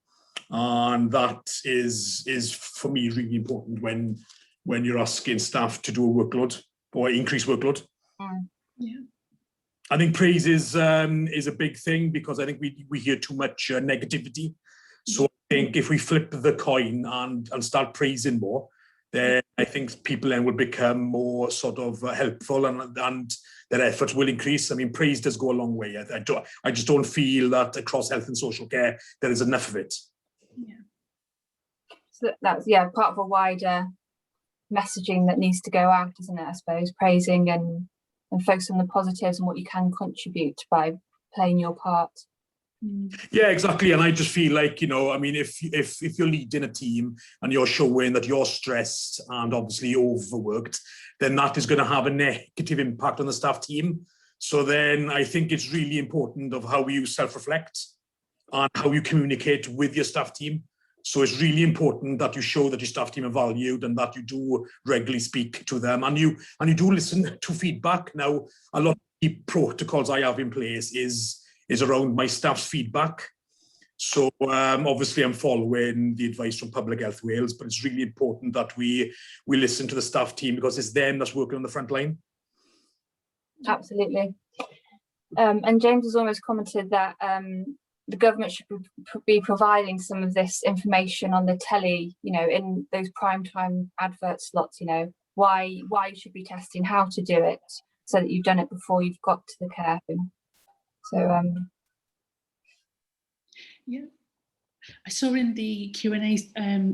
And that is for me really important when you're asking staff to do a workload or increase workload. Yeah. I think praise is a big thing, because I think we hear too much negativity. So I think if we flip the coin and start praising more, then I think people then will become more sort of helpful, and their efforts will increase. I mean, praise does go a long way. I just don't feel that across health and social care there is enough of it. Yeah. So that's part of a wider messaging that needs to go out, isn't it? I suppose praising and focus on the positives and what you can contribute by playing your part. Yeah, exactly. And I just feel like, I mean, if you're leading a team and you're showing that you're stressed and obviously overworked, then that is going to have a negative impact on the staff team. So then I think it's really important of how you self-reflect and how you communicate with your staff team. So it's really important that you show that your staff team are valued and that you do regularly speak to them, and you do listen to feedback. Now, a lot of the protocols I have in place is around my staff's feedback. So obviously I'm following the advice from Public Health Wales, but it's really important that we listen to the staff team, because it's them that's working on the front line. Absolutely. And James has almost commented that the government should be providing some of this information on the telly, you know, in those prime time advert slots, you know, why you should be testing, how to do it, so that you've done it before you've got to the care home. So yeah, I saw in the Q&A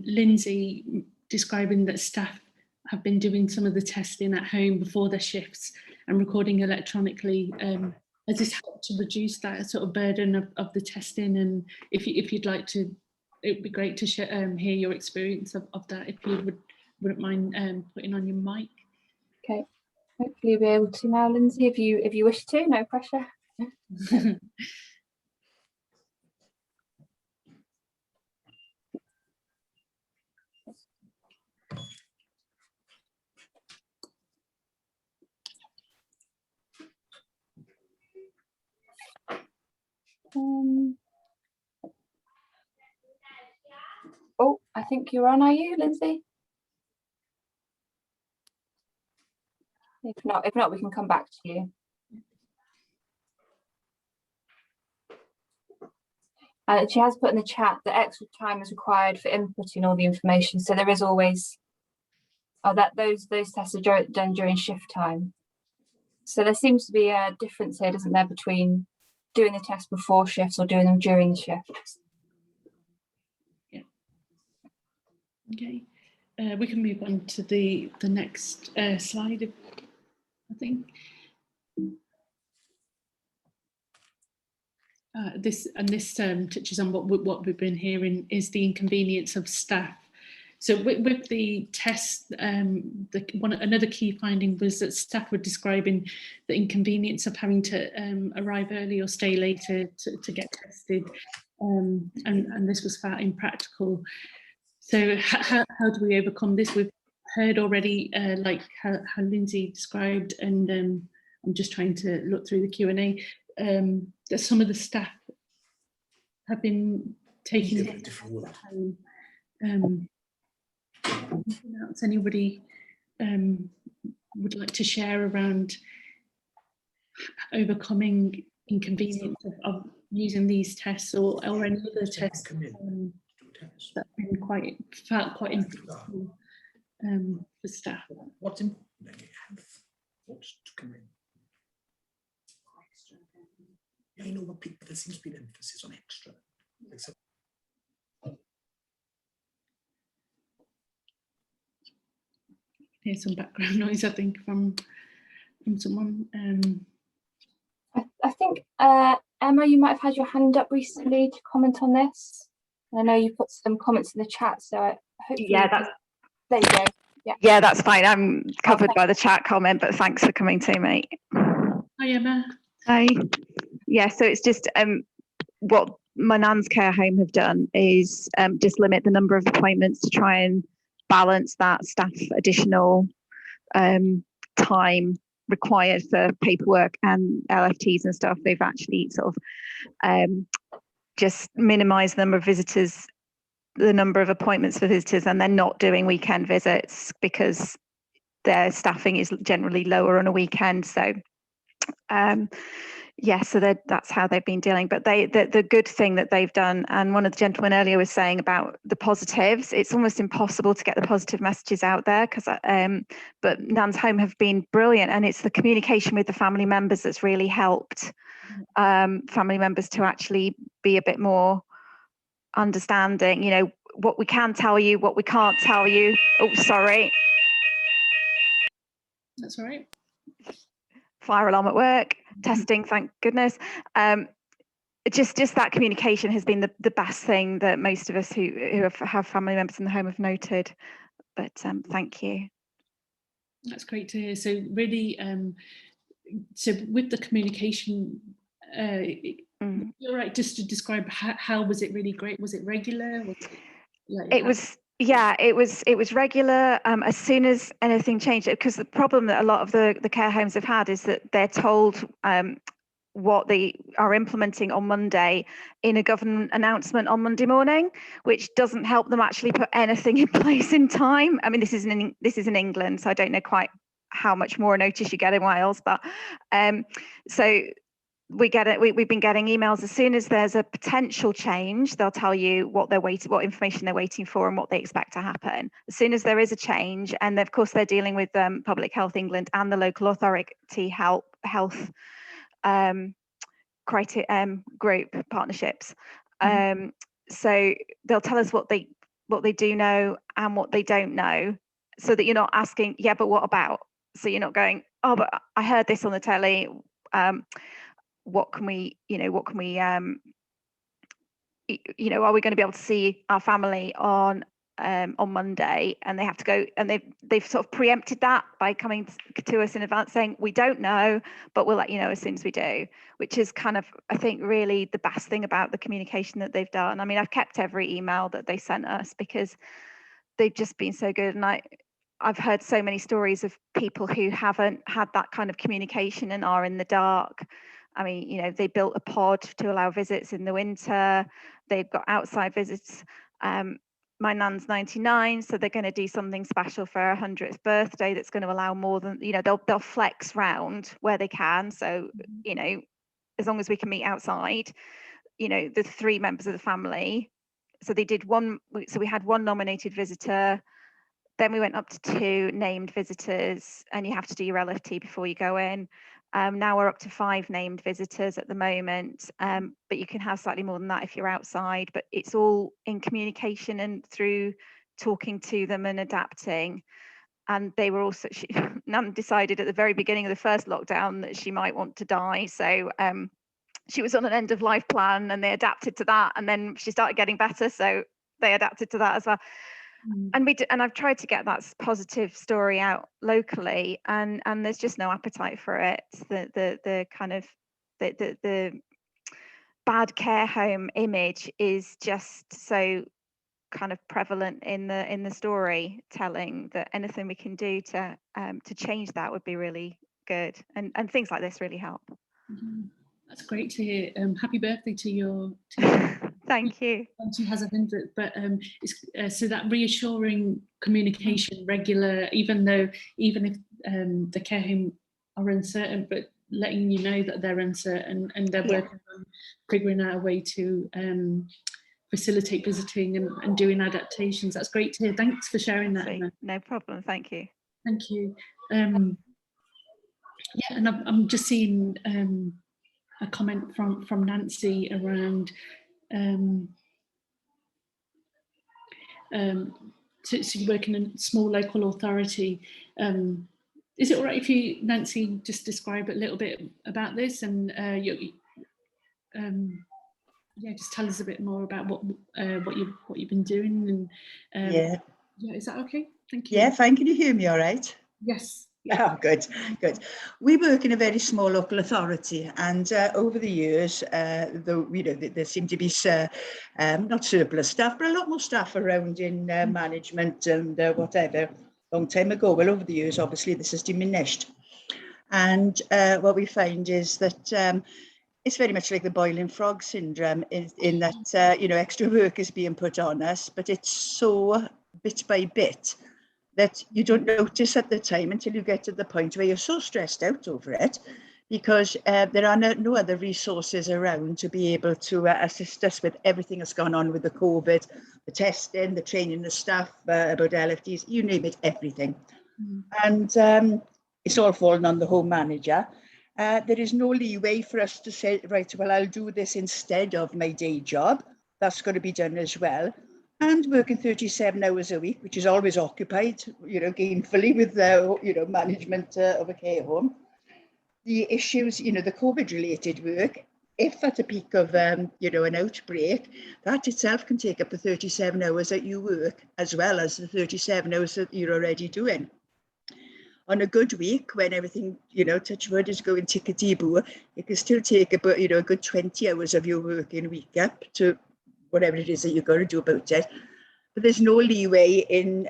Lindsay describing that staff have been doing some of the testing at home before their shifts and recording electronically. Has this helped to reduce that sort of burden of the testing? And if you'd like to, it would be great to share, hear your experience of that, if you wouldn't mind putting on your mic. okay, hopefully you'll be able to now, Lindsay, if you wish to, no pressure. Oh, I think you're on, are you, Lindsay? If not, we can come back to you. She has put in the chat that extra time is required for inputting all the information. So there is always, those tests are done during shift time. So there seems to be a difference here, doesn't there, between doing the test before shifts or doing them during the shifts. Yeah. Okay. We can move on to the next slide, I think. This touches on what we've been hearing is the inconvenience of staff. So with the test, another key finding was that staff were describing the inconvenience of having to arrive early or stay later to get tested, and this was found impractical. So how do we overcome this? We've heard already, like how Lindsay described, and I'm just trying to look through the Q&A, that some of the staff have been taking it at home. Anything else anybody would like to share around overcoming inconvenience of using these tests or any other tests that have been felt quite impactful for staff? What's in health? What's to come in? I know what people, there seems to be an emphasis on extra. Here's some background noise, I think, from someone. I think, Emma, you might have had your hand up recently to comment on this. I know you put some comments in the chat, so hopefully... Yeah, there you go. Yeah, that's fine. I'm covered by the chat comment, but thanks for coming to me. Hi, Emma. Hi. Yeah, so it's just what my nan's care home have done is just limit the number of appointments to try and balance that staff additional time required for paperwork and LFTs and stuff. They've actually sort of just minimised the number of visitors, the number of appointments for visitors, and they're not doing weekend visits because their staffing is generally lower on a weekend. So yeah, so that's how they've been dealing. But the good thing that they've done, and one of the gentlemen earlier was saying about the positives, it's almost impossible to get the positive messages out there, because but Nan's Home have been brilliant, and it's the communication with the family members that's really helped family members to actually be a bit more understanding, you know, what we can tell you, what we can't tell you. Oh, sorry. That's all right. Fire alarm at work, testing, thank goodness. Just that communication has been the best thing that most of us who have family members in the home have noted. But thank you. That's great to hear. So really, so with the communication, you're right, just to describe how was it really great? Was it regular? Was it, like, it was. Yeah, it was regular. As soon as anything changed, because the problem that a lot of the care homes have had is that they're told what they are implementing on Monday in a government announcement on Monday morning, which doesn't help them actually put anything in place in time. I mean, this is in England, so I don't know quite how much more notice you get in Wales, but so we've been getting emails as soon as there's a potential change. They'll tell you what information they're waiting for and what they expect to happen. As soon as there is a change, and of course they're dealing with Public Health England and the local authority health group partnerships. So they'll tell us what they do know and what they don't know, so that you're not asking, yeah, but what about? So you're not going, oh, but I heard this on the telly. What can we are we going to be able to see our family on Monday? And they have to go, and they've sort of preempted that by coming to us in advance saying, we don't know, but we'll let you know as soon as we do, which is kind of, I think, really the best thing about the communication that they've done. I mean, I've kept every email that they sent us because they've just been so good. And I've heard so many stories of people who haven't had that kind of communication and are in the dark. I mean, they built a pod to allow visits in the winter. They've got outside visits. My nan's 99, so they're going to do something special for her 100th birthday that's going to allow more than, they'll flex round where they can. So, as long as we can meet outside, the 3 members of the family. So we had 1 nominated visitor. Then we went up to 2 named visitors, and you have to do your LFT before you go in. Now we're up to 5 named visitors at the moment, but you can have slightly more than that if you're outside. But it's all in communication and through talking to them and adapting. And they were also, Nan decided at the very beginning of the first lockdown that she might want to die. So she was on an end of life plan, and they adapted to that. And then she started getting better, so they adapted to that as well. And I've tried to get that positive story out locally, and there's just no appetite for it. The kind of the bad care home image is just so kind of prevalent in the storytelling that anything we can do to change that would be really good, and things like this really help. That's great to hear. Happy birthday to your Thank you. And she has 100, but so that reassuring communication, regular, even if the care home are uncertain, but letting you know that they're uncertain, and they're working on figuring out a way to facilitate visiting and doing adaptations. That's great to hear. Thanks for sharing that, Emma. No problem. Thank you. Thank you. And I'm just seeing a comment from Nancy around so you work in a small local authority. Is it all right if you, Nancy, just describe a little bit about this, and just tell us a bit more about what you've been doing, and is that okay? Thank you. Yeah, fine. Can you hear me all right? Yes. Oh, good. We work in a very small local authority, and over the years, there seem to be not surplus staff, but a lot more staff around in management and whatever. Long time ago, well, over the years, obviously, this has diminished. And what we find is that it's very much like the boiling frog syndrome, in that extra work is being put on us, but it's so bit by bit that you don't notice at the time until you get to the point where you're so stressed out over it, because there are no other resources around to be able to assist us with everything that's gone on with the COVID, the testing, the training of staff about LFDs, you name it, everything. And it's all fallen on the home manager. There is no leeway for us to say, right, well, I'll do this instead of my day job. That's got to be done as well. And working 37 hours a week, which is always occupied, gainfully with, management of a care home. The issues, the COVID-related work, if at a peak of, an outbreak, that itself can take up to 37 hours that you work, as well as the 37 hours that you're already doing. On a good week, when everything, touch wood, is going tickety-boo, it can still take about, a good 20 hours of your working week up to whatever it is that you're going to do about it. But there's no leeway in,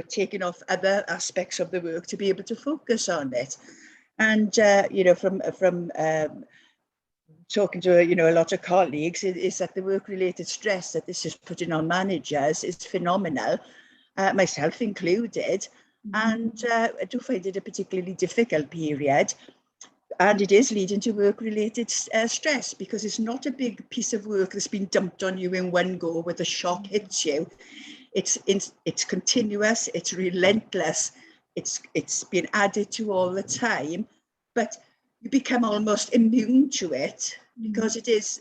taking off other aspects of the work to be able to focus on it. And, from talking to a lot of colleagues, is that the work-related stress that this is putting on managers is phenomenal, myself included. And I do find it a particularly difficult period. And it is leading to work-related stress, because it's not a big piece of work that's been dumped on you in one go where the shock hits you. It's continuous, it's relentless, it's been added to all the time, but you become almost immune to it, because it's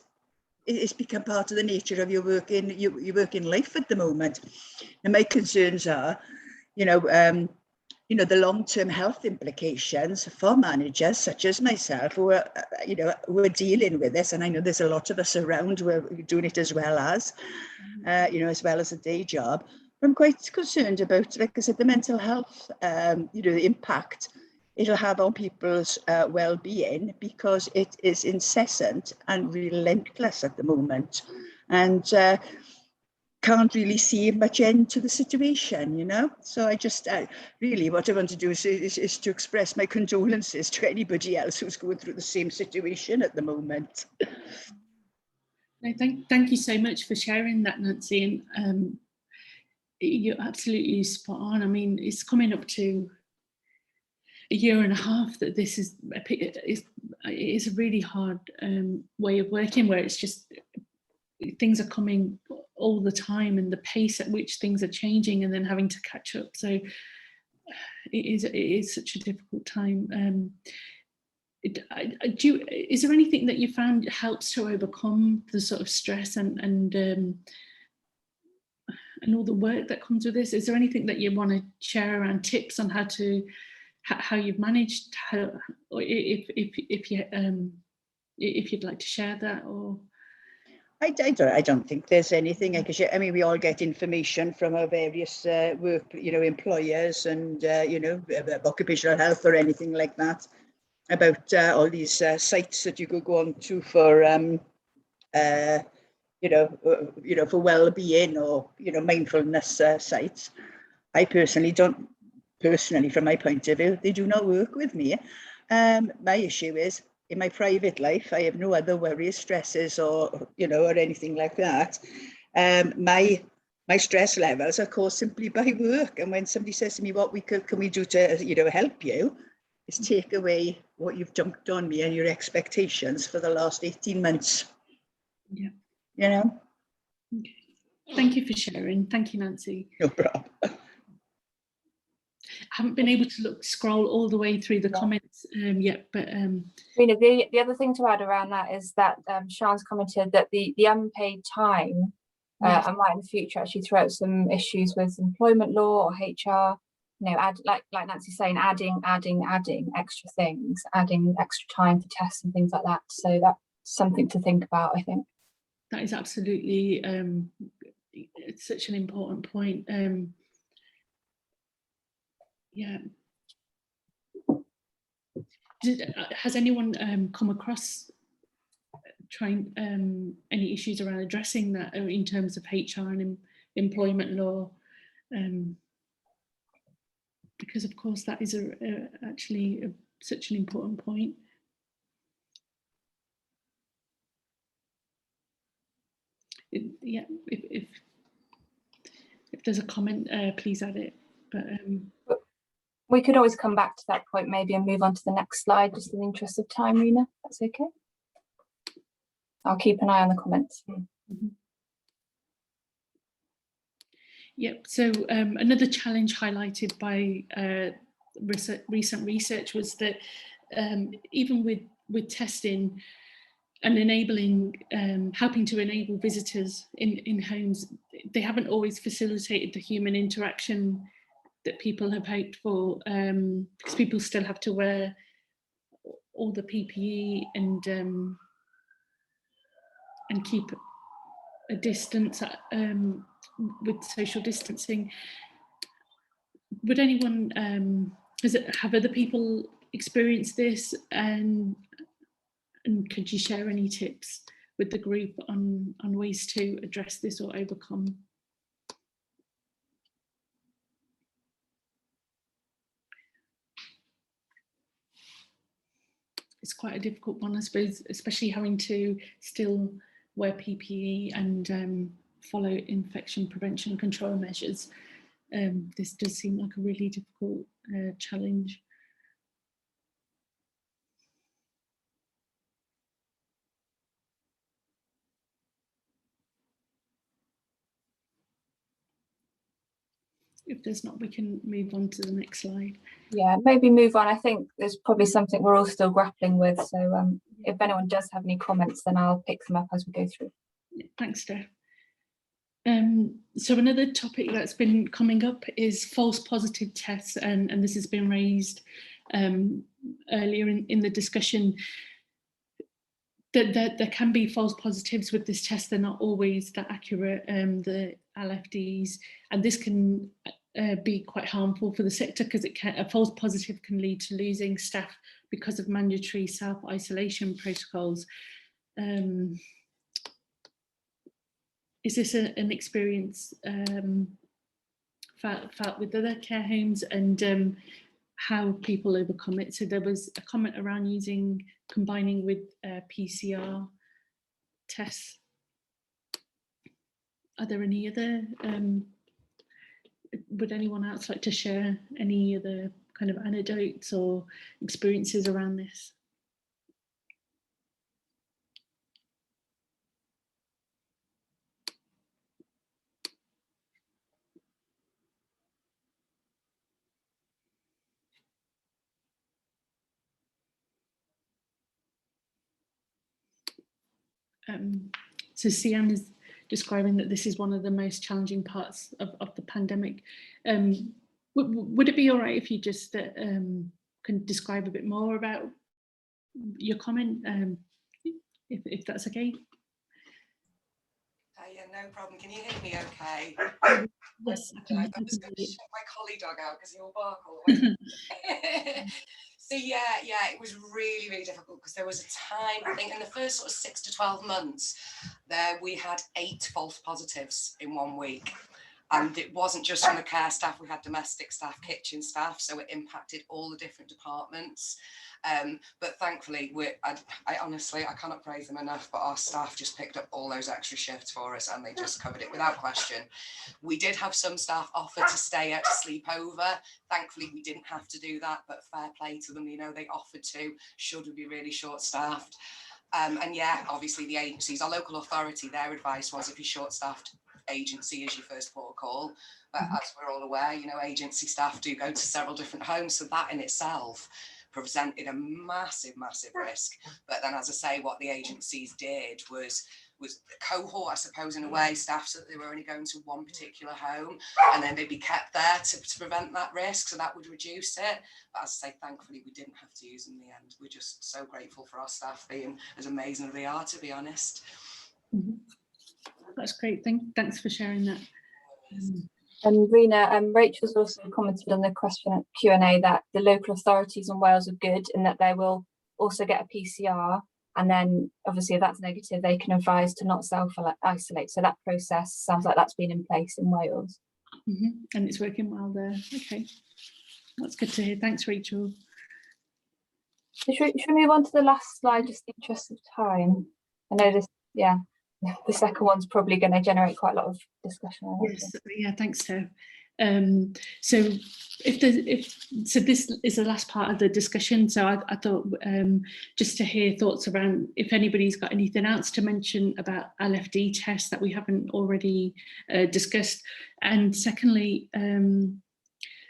become part of the nature of your working life at the moment. And my concerns are, the long-term health implications for managers such as myself who are dealing with this. And I know there's a lot of us around who are doing it as well as a day job. I'm quite concerned about, like I said, the mental health, the impact it'll have on people's well-being, because it is incessant and relentless at the moment. And can't really see much end to the situation, So I just really, what I want to do is to express my condolences to anybody else who's going through the same situation at the moment. No, thank you so much for sharing that, Nancy. And you're absolutely spot on. I mean, it's coming up to a year and a half that this is a really hard way of working, where it's just things are coming all the time, and the pace at which things are changing, and then having to catch up. So it is such a difficult time. Is there anything that you found helps to overcome the sort of stress and all the work that comes with this? Is there anything that you want to share around tips on how you've managed, or if you'd like to share that? Or I don't think there's anything I can share. I mean, we all get information from our various work, employers and occupational health or anything like that, about all these sites that you could go on to for for well-being or mindfulness sites. I personally, from my point of view, they do not work with me. My issue is, in my private life, I have no other worries, stresses, or anything like that. My stress levels are caused simply by work. And when somebody says to me, "What can we do to help you?" is take away what you've dumped on me and your expectations for the last 18 months. Yeah. Okay. Thank you for sharing. Thank you, Nancy. No problem. I haven't been able to scroll all the way through the comments yet, but the other thing to add around that is that Sian's commented that the unpaid time and might in the future actually throw out some issues with employment law or HR. Like Nancy's saying, adding extra things, adding extra time for tests and things like that. So that's something to think about, I think. That is absolutely it's such an important point. Yeah. Has anyone come across any issues around addressing that in terms of HR and employment law? Because of course that is actually such an important point. If there's a comment, please add it. But we could always come back to that point maybe and move on to the next slide, just in the interest of time, Rena. That's okay. I'll keep an eye on the comments. Mm-hmm. Yep. So another challenge highlighted by recent research was that even with testing and enabling, helping to enable visitors in homes, they haven't always facilitated the human interaction that people have hoped for, because people still have to wear all the PPE and keep a distance with social distancing. Would anyone have other people experienced this, and could you share any tips with the group on ways to address this or overcome? it's quite a difficult one, I suppose, especially having to still wear PPE and follow infection prevention and control measures. This does seem like a really difficult challenge. If there's not, we can move on to the next slide. Yeah, maybe move on. I think there's probably something we're all still grappling with. So if anyone does have any comments, then I'll pick them up as we go through. Yeah, thanks, Steph. So another topic that's been coming up is false positive tests, and this has been raised earlier in the discussion. That there can be false positives with this test. They're not always that accurate, the LFDs, and this can be quite harmful for the sector because a false positive can lead to losing staff because of mandatory self-isolation protocols. Is this an experience felt with other care homes, and how people overcome it? So there was a comment around combining with PCR tests. Are there any other, would anyone else like to share any other kind of anecdotes or experiences around this? So Sian is describing that this is one of the most challenging parts of the pandemic. Would it be all right if you just can describe a bit more about your comment, if that's okay? Yeah, no problem. Can you hear me okay? Yes. I was going to shut my collie dog out because he'll bark all the way. So yeah, it was really, really difficult because there was a time, I think in the first sort of 6 to 12 months, we had 8 false positives in 1 week. And it wasn't just from the care staff, we had domestic staff, kitchen staff, so it impacted all the different departments. But thankfully, I honestly, I cannot praise them enough, but our staff just picked up all those extra shifts for us and they just covered it without question. We did have some staff offer to stay out to sleep over. Thankfully, we didn't have to do that, but fair play to them, you know, they offered to, should we be really short-staffed. And yeah, obviously the agencies, our local authority, their advice was if you're short-staffed, agency is your first port of call. But as we're all aware, you know, agency staff do go to several different homes, so that in itself presented a massive risk. But then, as I say, what the agencies did was cohort, I suppose, in a way, staff, so that they were only going to one particular home and then they'd be kept there to prevent that risk, so that would reduce it. But as I say, thankfully we didn't have to use them in the end. We're just so grateful for our staff being as amazing as they are, to be honest. Mm-hmm. That's great. Thanks for sharing that. And Rena, Rachel's also commented on the question at Q&A that the local authorities in Wales are good in that they will also get a PCR, and then obviously if that's negative they can advise to not self-isolate. So that process sounds like that's been in place in Wales. Mm-hmm. And it's working well there. Okay, that's good to hear. Thanks, Rachel. So should we move on to the last slide, just in the interest of time? I know this, yeah. The second one's probably going to generate quite a lot of discussion. Yes, yeah, thanks, Steph. So this is the last part of the discussion. So I thought just to hear thoughts around if anybody's got anything else to mention about LFD tests that we haven't already discussed. And secondly,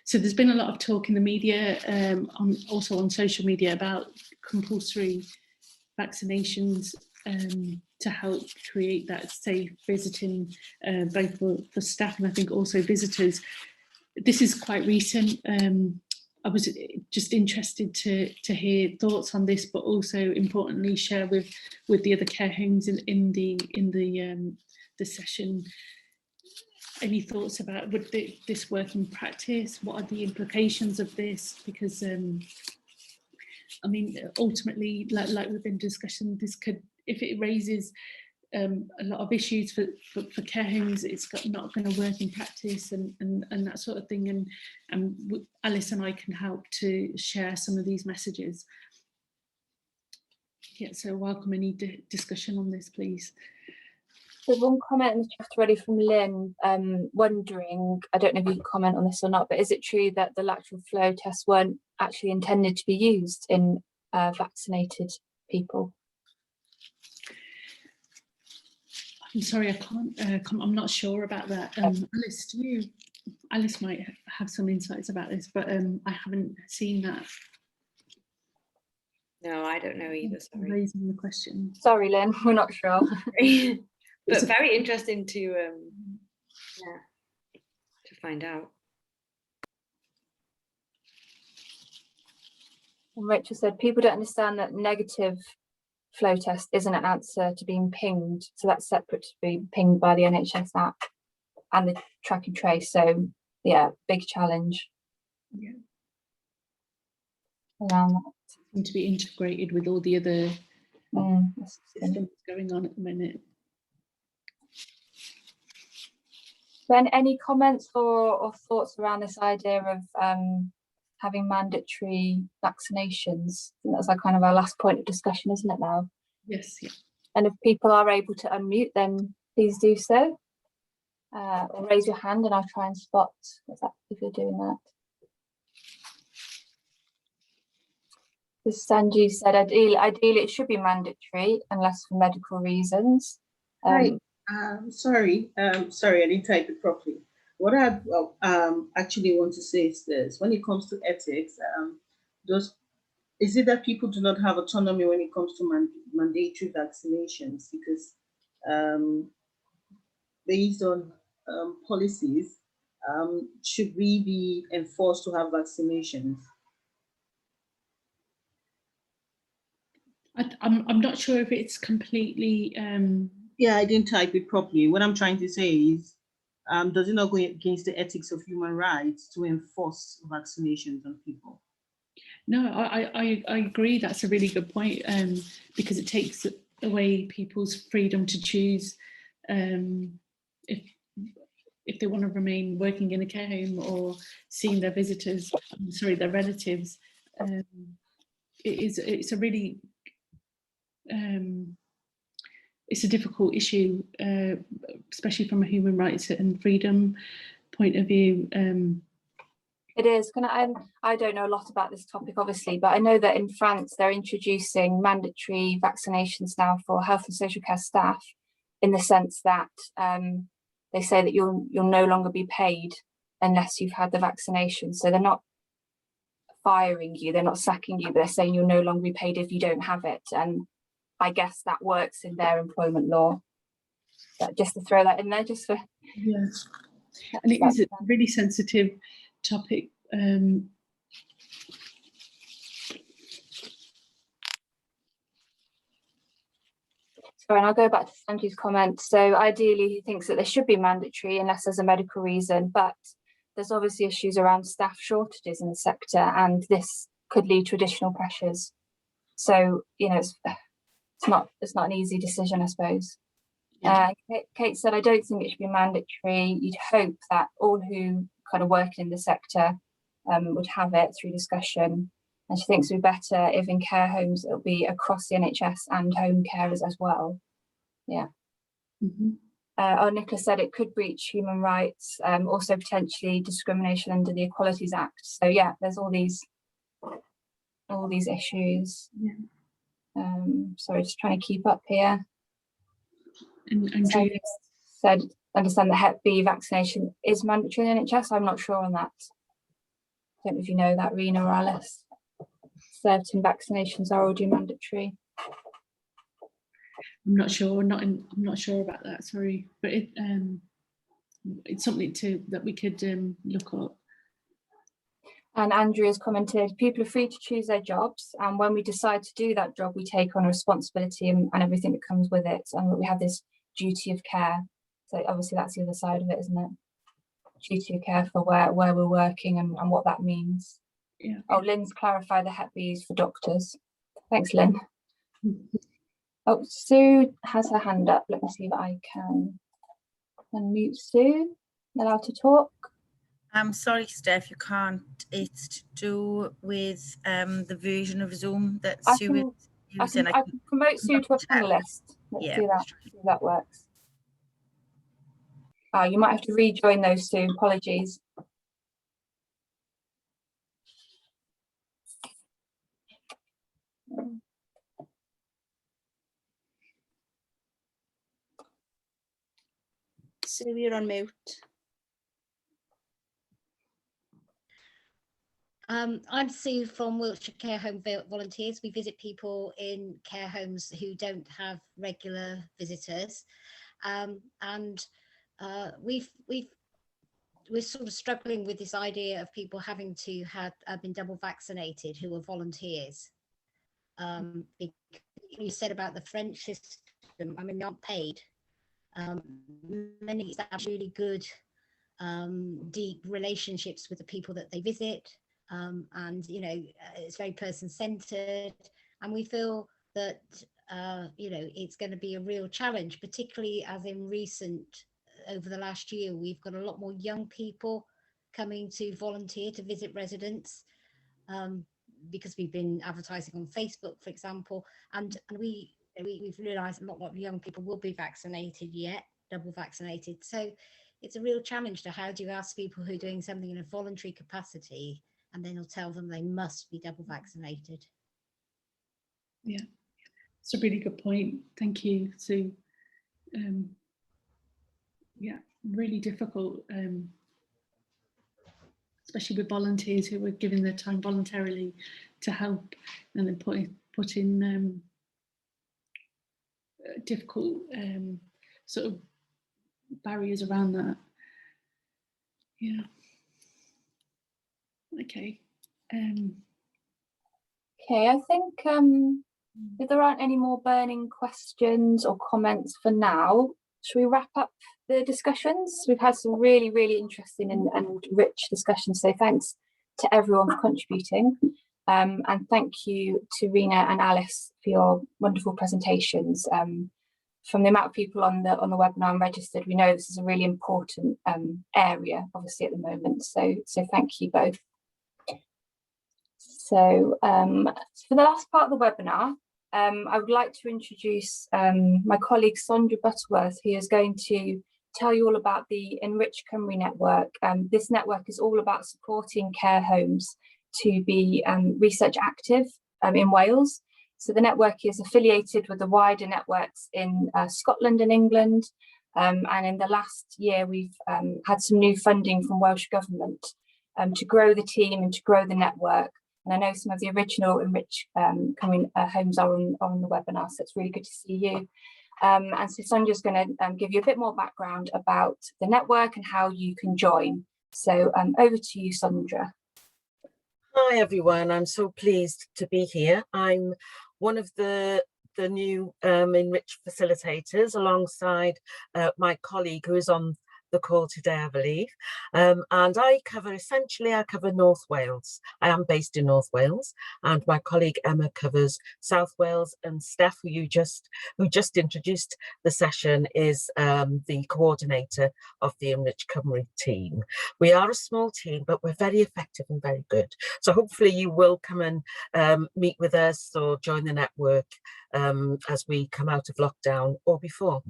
so there's been a lot of talk in the media, also on social media, about compulsory vaccinations to help create that safe visiting, both for staff and I think also visitors. This is quite recent. I was just interested to hear thoughts on this, but also importantly share with the other care homes in the session. Any thoughts about would this work in practice? What are the implications of this? Because I mean, ultimately, like we've been discussing, this could, if it raises a lot of issues for care homes, it's not going to work in practice and that sort of thing. And Alice and I can help to share some of these messages. Yeah, so welcome any discussion on this, please. There's one comment in the chat already from Lynn, wondering, I don't know if you can comment on this or not, but is it true that the lateral flow tests weren't actually intended to be used in vaccinated people? I'm sorry, I can't, I'm not sure about that. Alice, Alice might have some insights about this, but I haven't seen that. No, I don't know either, sorry. Raising the question. Sorry, Lynn, we're not sure. But very interesting to yeah, to find out. And Rachel said, people don't understand that negative flow test isn't an answer to being pinged. So that's separate to being pinged by the NHS app and the track and trace. So yeah, big challenge. Yeah. Around that. Seem to be integrated with all the other systems going on at the minute. Then any comments or thoughts around this idea of having mandatory vaccinations? I think that's like kind of our last point of discussion, isn't it now? Yes, yeah. And if people are able to unmute, then please do so. Or raise your hand and I'll try and spot if you're doing that. As Sanjeev said, ideally it should be mandatory unless for medical reasons. Sorry, I didn't type it properly. What I actually want to say is this: when it comes to ethics, is it that people do not have autonomy when it comes to mandatory vaccinations? Because based on policies, should we be enforced to have vaccinations? I'm not sure if it's completely. Yeah, I didn't type it properly. What I'm trying to say is, does it not go against the ethics of human rights to enforce vaccinations on people? No, I agree. That's a really good point, because it takes away people's freedom to choose if they want to remain working in a care home or seeing their visitors, their relatives. It's a really it's a difficult issue, especially from a human rights and freedom point of view. It is. I don't know a lot about this topic, obviously, but I know that in France they're introducing mandatory vaccinations now for health and social care staff, in the sense that they say that you'll no longer be paid unless you've had the vaccination. So they're not firing you, they're not sacking you, but they're saying you'll no longer be paid if you don't have it. And I guess that works in their employment law. But just to throw that in there, just for yes, and it is a really sensitive topic. Sorry, and I'll go back to Sanjay's comment. So ideally, he thinks that they should be mandatory unless there's a medical reason, but there's obviously issues around staff shortages in the sector, and this could lead to additional pressures. So, you know, it's not an easy decision, I suppose. Kate said, I don't think it should be mandatory. You'd hope that all who kind of work in the sector would have it through discussion. And she thinks it would be better if in care homes it'll be across the NHS and home carers as well. Yeah. Nicola said it could breach human rights, also potentially discrimination under the Equalities Act. So yeah, there's all these issues. Yeah. Sorry, just trying to keep up here. And Julia said, understand that Hep B vaccination is mandatory in the NHS. I'm not sure on that. I don't know if you know that, Rena or Alice. Certain vaccinations are already mandatory. I'm not sure. I'm not sure about that. Sorry, but it's something that we could look up. And Andrea's commented, people are free to choose their jobs, and when we decide to do that job, we take on a responsibility and everything that comes with it, and we have this duty of care. So obviously that's the other side of it, isn't it? Duty of care for where we're working and what that means. Yeah. Oh, Lynn's clarified the Hep B's for doctors. Thanks, Lynn. Oh, Sue has her hand up. Let me see if I can unmute Sue. Allowed to talk. I'm sorry, Steph, you can't. It's to do with the version of Zoom that Sue is I can promote Sue to a panelist. Let's do that. See if that works. You might have to rejoin those two. Apologies. Sue, you're on mute. I'm Sue from Wiltshire Care Home Volunteers. We visit people in care homes who don't have regular visitors, and we're sort of struggling with this idea of people having to have been double vaccinated who are volunteers. You said about the French system, I mean, they aren't paid. Many have really good, deep relationships with the people that they visit. And you know, it's very person-centered, and we feel that you know, it's going to be a real challenge, particularly as in over the last year we've got a lot more young people coming to volunteer to visit residents, because we've been advertising on Facebook, for example, and we've realized not a lot of young people will be vaccinated yet, double vaccinated. So it's a real challenge to how do you ask people who are doing something in a voluntary capacity and then you'll tell them they must be double vaccinated. Yeah, it's a really good point. Thank you, Sue. Yeah, really difficult, especially with volunteers who were giving their time voluntarily to help, and then put in difficult sort of barriers around that. Yeah. Okay. Okay, I think if there aren't any more burning questions or comments for now, should we wrap up the discussions? We've had some really, really interesting and rich discussions, so thanks to everyone for contributing. And thank you to Rena and Alice for your wonderful presentations. From the amount of people on the webinar and registered, we know this is a really important area, obviously, at the moment. So thank you both. So for the last part of the webinar, I would like to introduce my colleague Sondra Butterworth, who is going to tell you all about the Enrich Cymru network. This network is all about supporting care homes to be research active in Wales. So the network is affiliated with the wider networks in Scotland and England. And in the last year, we've had some new funding from Welsh Government to grow the team and to grow the network. And I know some of the original Enrich Cymru homes are on the webinar, so it's really good to see you. And so Sondra's going to give you a bit more background about the network and how you can join. So over to you, Sondra. Hi everyone, I'm so pleased to be here. I'm one of the new Enrich facilitators alongside my colleague who is on the call today, I believe. And I cover North Wales. I am based in North Wales, and my colleague Emma covers South Wales, and Steph, who just introduced the session, is the coordinator of the Enrich Cymru team. We are a small team, but we're very effective and very good. So hopefully you will come and meet with us or join the network as we come out of lockdown or before.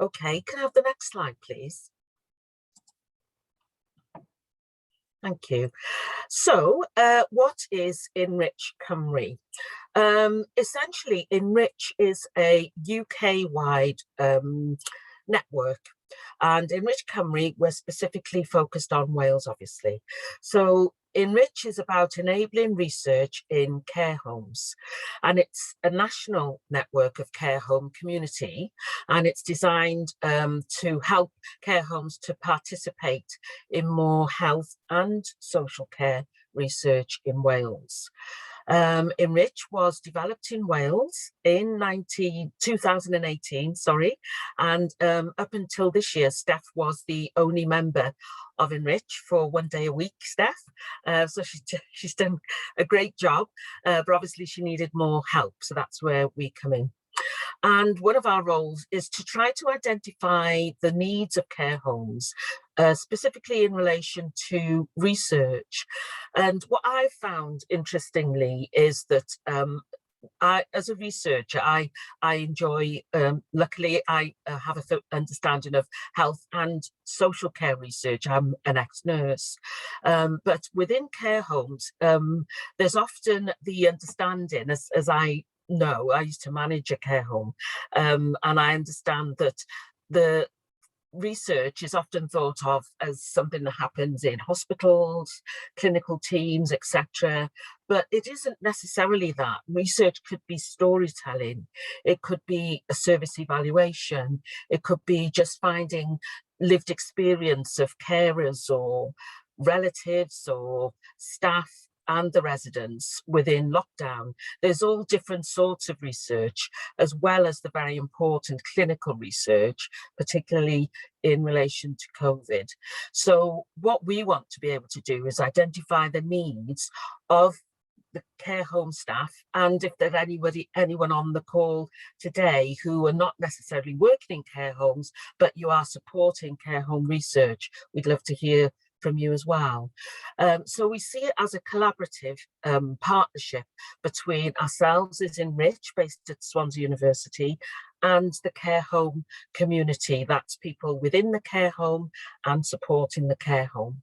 Okay, can I have the next slide, please? Thank you. So what is Enrich Cymru? Essentially, Enrich is a UK-wide network, and Enrich Cymru, we're specifically focused on Wales, obviously. So Enrich is about enabling research in care homes, and it's a national network of care home community, and it's designed to help care homes to participate in more health and social care research in Wales. Enrich was developed in Wales in 2018, and up until this year, Steph was the only member of Enrich for 1 day a week, Steph. So she's done a great job, but obviously she needed more help, so that's where we come in. And one of our roles is to try to identify the needs of care homes, specifically in relation to research. And what I've found, interestingly, is that as a researcher, I enjoy, luckily I have a understanding of health and social care research. I'm an ex-nurse, but within care homes, there's often the understanding, as I know, I used to manage a care home, and I understand that the research is often thought of as something that happens in hospitals, clinical teams, etc. But it isn't necessarily that. Research could be storytelling, it could be a service evaluation, it could be just finding lived experience of carers or relatives or staff and the residents within lockdown. There's all different sorts of research, as well as the very important clinical research, particularly in relation to COVID. So what we want to be able to do is identify the needs of the care home staff, and if there's anyone on the call today who are not necessarily working in care homes, but you are supporting care home research, we'd love to hear from you as well. So we see it as a collaborative partnership between ourselves as Enrich, based at Swansea University, and the care home community. That's people within the care home and supporting the care home.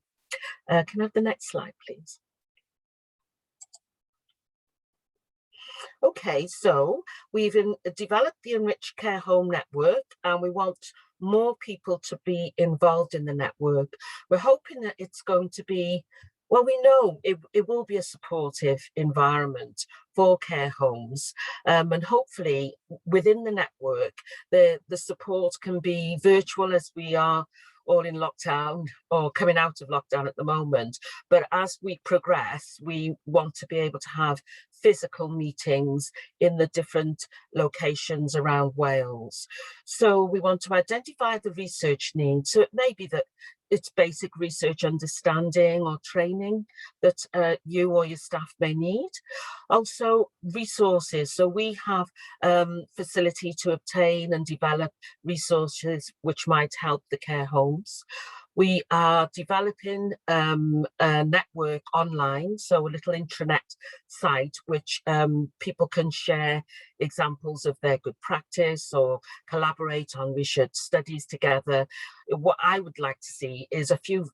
Can I have the next slide, please? Okay, so we've developed the Enrich Care Home Network, and we want more people to be involved in the network. We're hoping that it's going to be, well, we know it will be a supportive environment for care homes, and hopefully within the network, the support can be virtual, as we are all in lockdown or coming out of lockdown at the moment. But as we progress, we want to be able to have physical meetings in the different locations around Wales. So we want to identify the research needs. So it may be that it's basic research understanding or training that you or your staff may need. Also resources. So we have facility to obtain and develop resources which might help the care homes. We are developing a network online, so a little intranet site which people can share examples of their good practice or collaborate on research studies together. What I would like to see is a few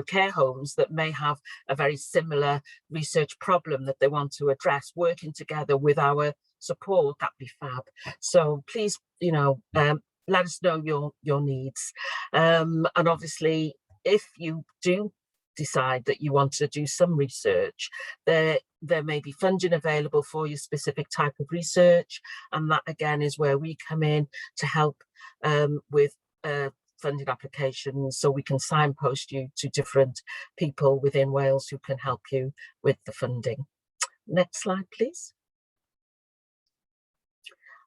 care homes that may have a very similar research problem that they want to address, working together with our support. That'd be fab. So please, you know, let us know your needs. And obviously, if you do decide that you want to do some research, there may be funding available for your specific type of research. And that again is where we come in to help with funding applications, so we can signpost you to different people within Wales who can help you with the funding. Next slide, please.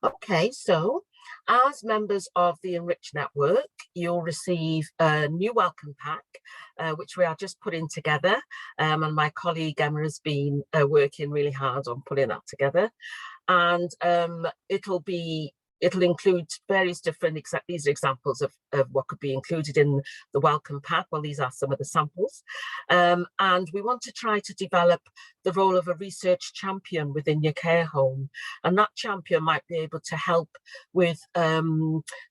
Okay, so as members of the Enrich Network, you'll receive a new welcome pack, which we are just putting together, and my colleague Emma has been working really hard on putting that together. And it'll include various different, these are examples of what could be included in the welcome pack. Well, these are some of the samples. And we want to try to develop the role of a research champion within your care home. And that champion might be able to help with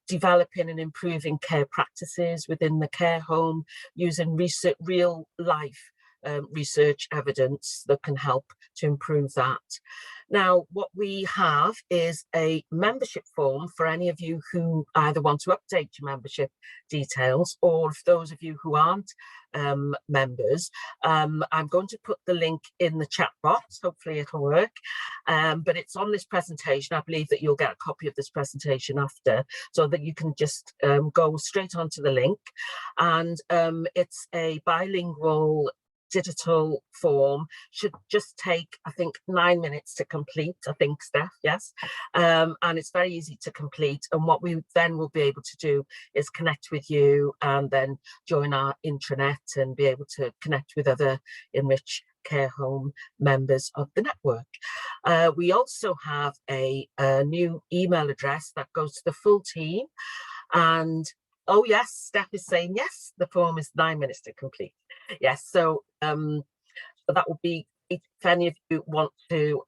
developing and improving care practices within the care home, using real life research evidence that can help to improve that. Now, what we have is a membership form for any of you who either want to update your membership details, or if those of you who aren't members, I'm going to put the link in the chat box. Hopefully it'll work, but it's on this presentation. I believe that you'll get a copy of this presentation after, so that you can just go straight onto the link. And it's a bilingual digital form, should just take, I think, 9 minutes to complete, I think, Steph, yes. And it's very easy to complete. And what we then will be able to do is connect with you and then join our intranet and be able to connect with other Enrich Care Home members of the network. We also have a new email address that goes to the full team. And oh yes, Steph is saying yes, the form is 9 minutes to complete. Yes, so that would be, if any of you want to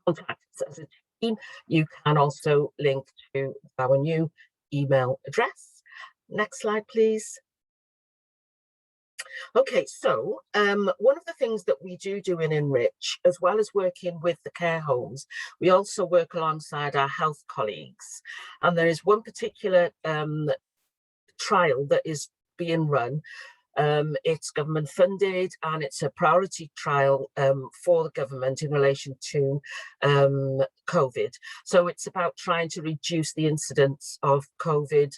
contact us as a team, you can also link to our new email address. Next slide, please. Okay, so one of the things that we do in Enrich, as well as working with the care homes, we also work alongside our health colleagues. And there is one particular trial that is being run. It's government funded and it's a priority trial for the government in relation to COVID. So it's about trying to reduce the incidence of COVID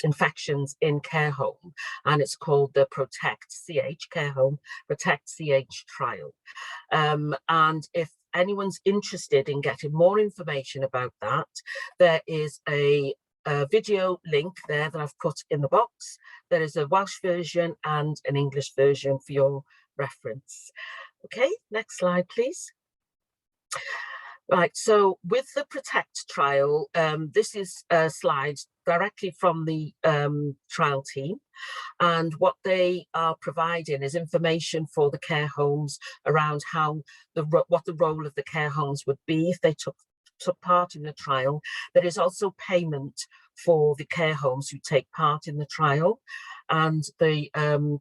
infections in care home, and it's called the Protect CH Care Home Protect CH trial. And if anyone's interested in getting more information about that, there is a video link there that I've put in the box. There is a Welsh version and an English version for your reference. Okay, next slide, please. Right, so with the Protect trial, this is a slide directly from the trial team, and what they are providing is information for the care homes around how what the role of the care homes would be if they took part in the trial. There is also payment for the care homes who take part in the trial, and the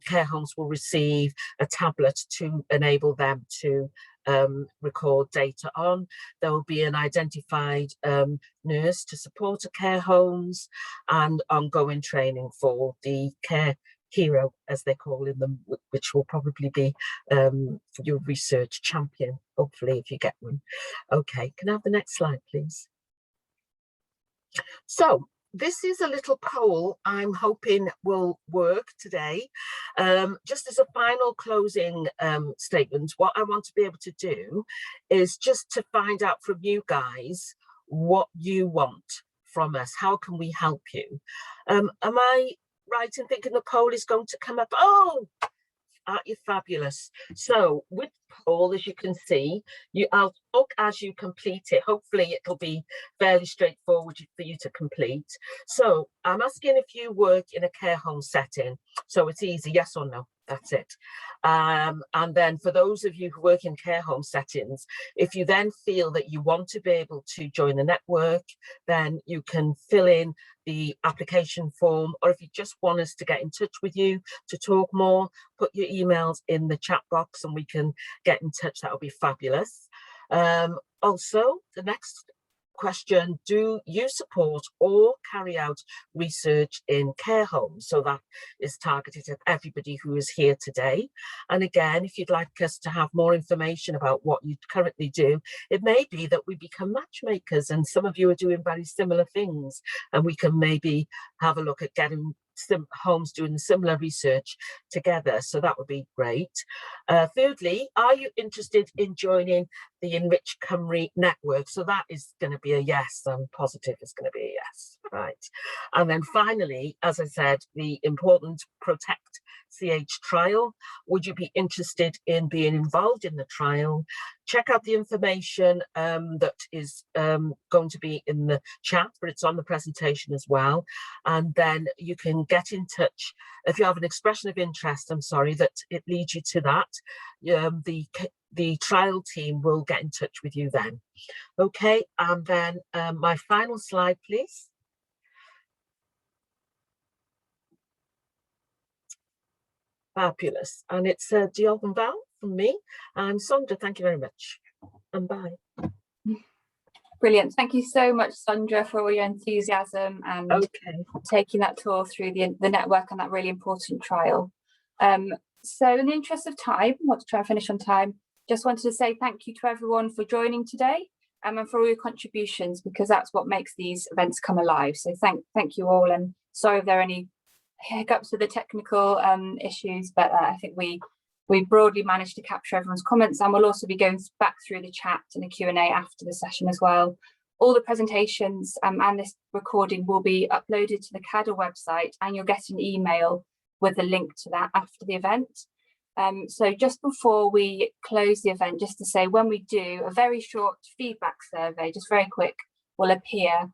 care homes will receive a tablet to enable them to record data on. There will be an identified nurse to support the care homes, and ongoing training for the care hero, as they're calling them, which will probably be your research champion, hopefully, if you get one. Okay, can I have the next slide, please? So this is a little poll I'm hoping will work today. Just as a final closing statement, what I want to be able to do is just to find out from you guys what you want from us. How can we help you? Am I right in thinking the poll is going to come up? Oh, aren't you fabulous? So with poll, as you can see, I'll talk as you complete it. Hopefully it'll be fairly straightforward for you to complete. So I'm asking if you work in a care home setting. So it's easy, yes or no, that's it. And then for those of you who work in care home settings, if you then feel that you want to be able to join the network, then you can fill in the application form, or if you just want us to get in touch with you to talk more, put your emails in the chat box and we can get in touch. That would be fabulous. Also, the next question, do you support or carry out research in care homes? So that is targeted at everybody who is here today. And again, if you'd like us to have more information about what you currently do, it may be that we become matchmakers and some of you are doing very similar things, and we can maybe have a look at getting some homes doing similar research together. So that would be great. Thirdly, are you interested in joining the Enrich Cymru network? So that is going to be a yes. I'm positive it's going to be a yes, right? And then finally, as I said, the important Protect CH trial. Would you be interested in being involved in the trial? Check out the information that is going to be in the chat, but it's on the presentation as well. And then you can get in touch if you have an expression of interest. I'm sorry that it leads you to that. The trial team will get in touch with you then. Okay, and then my final slide, please. Fabulous. And it's Diolch and Val from me. And Sandra, thank you very much. And bye. Brilliant. Thank you so much, Sandra, for all your enthusiasm and taking that tour through the network and that really important trial. So in the interest of time, I want to try and finish on time. Just wanted to say thank you to everyone for joining today and for all your contributions, because that's what makes these events come alive. So thank you all, and sorry if there are any hiccups with the technical issues, but I think we broadly managed to capture everyone's comments, and we'll also be going back through the chat and the Q&A after the session as well. All the presentations and this recording will be uploaded to the CADA website, and you'll get an email with a link to that after the event. So just before we close the event, just to say, when we do a very short feedback survey, just very quick, will appear,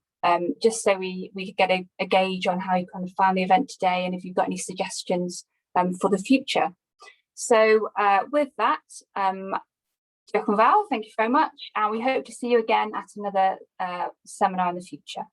just so we get a gauge on how you kind of found the event today, and if you've got any suggestions for the future. So with that, Diolch yn fawr, thank you very much, and we hope to see you again at another seminar in the future.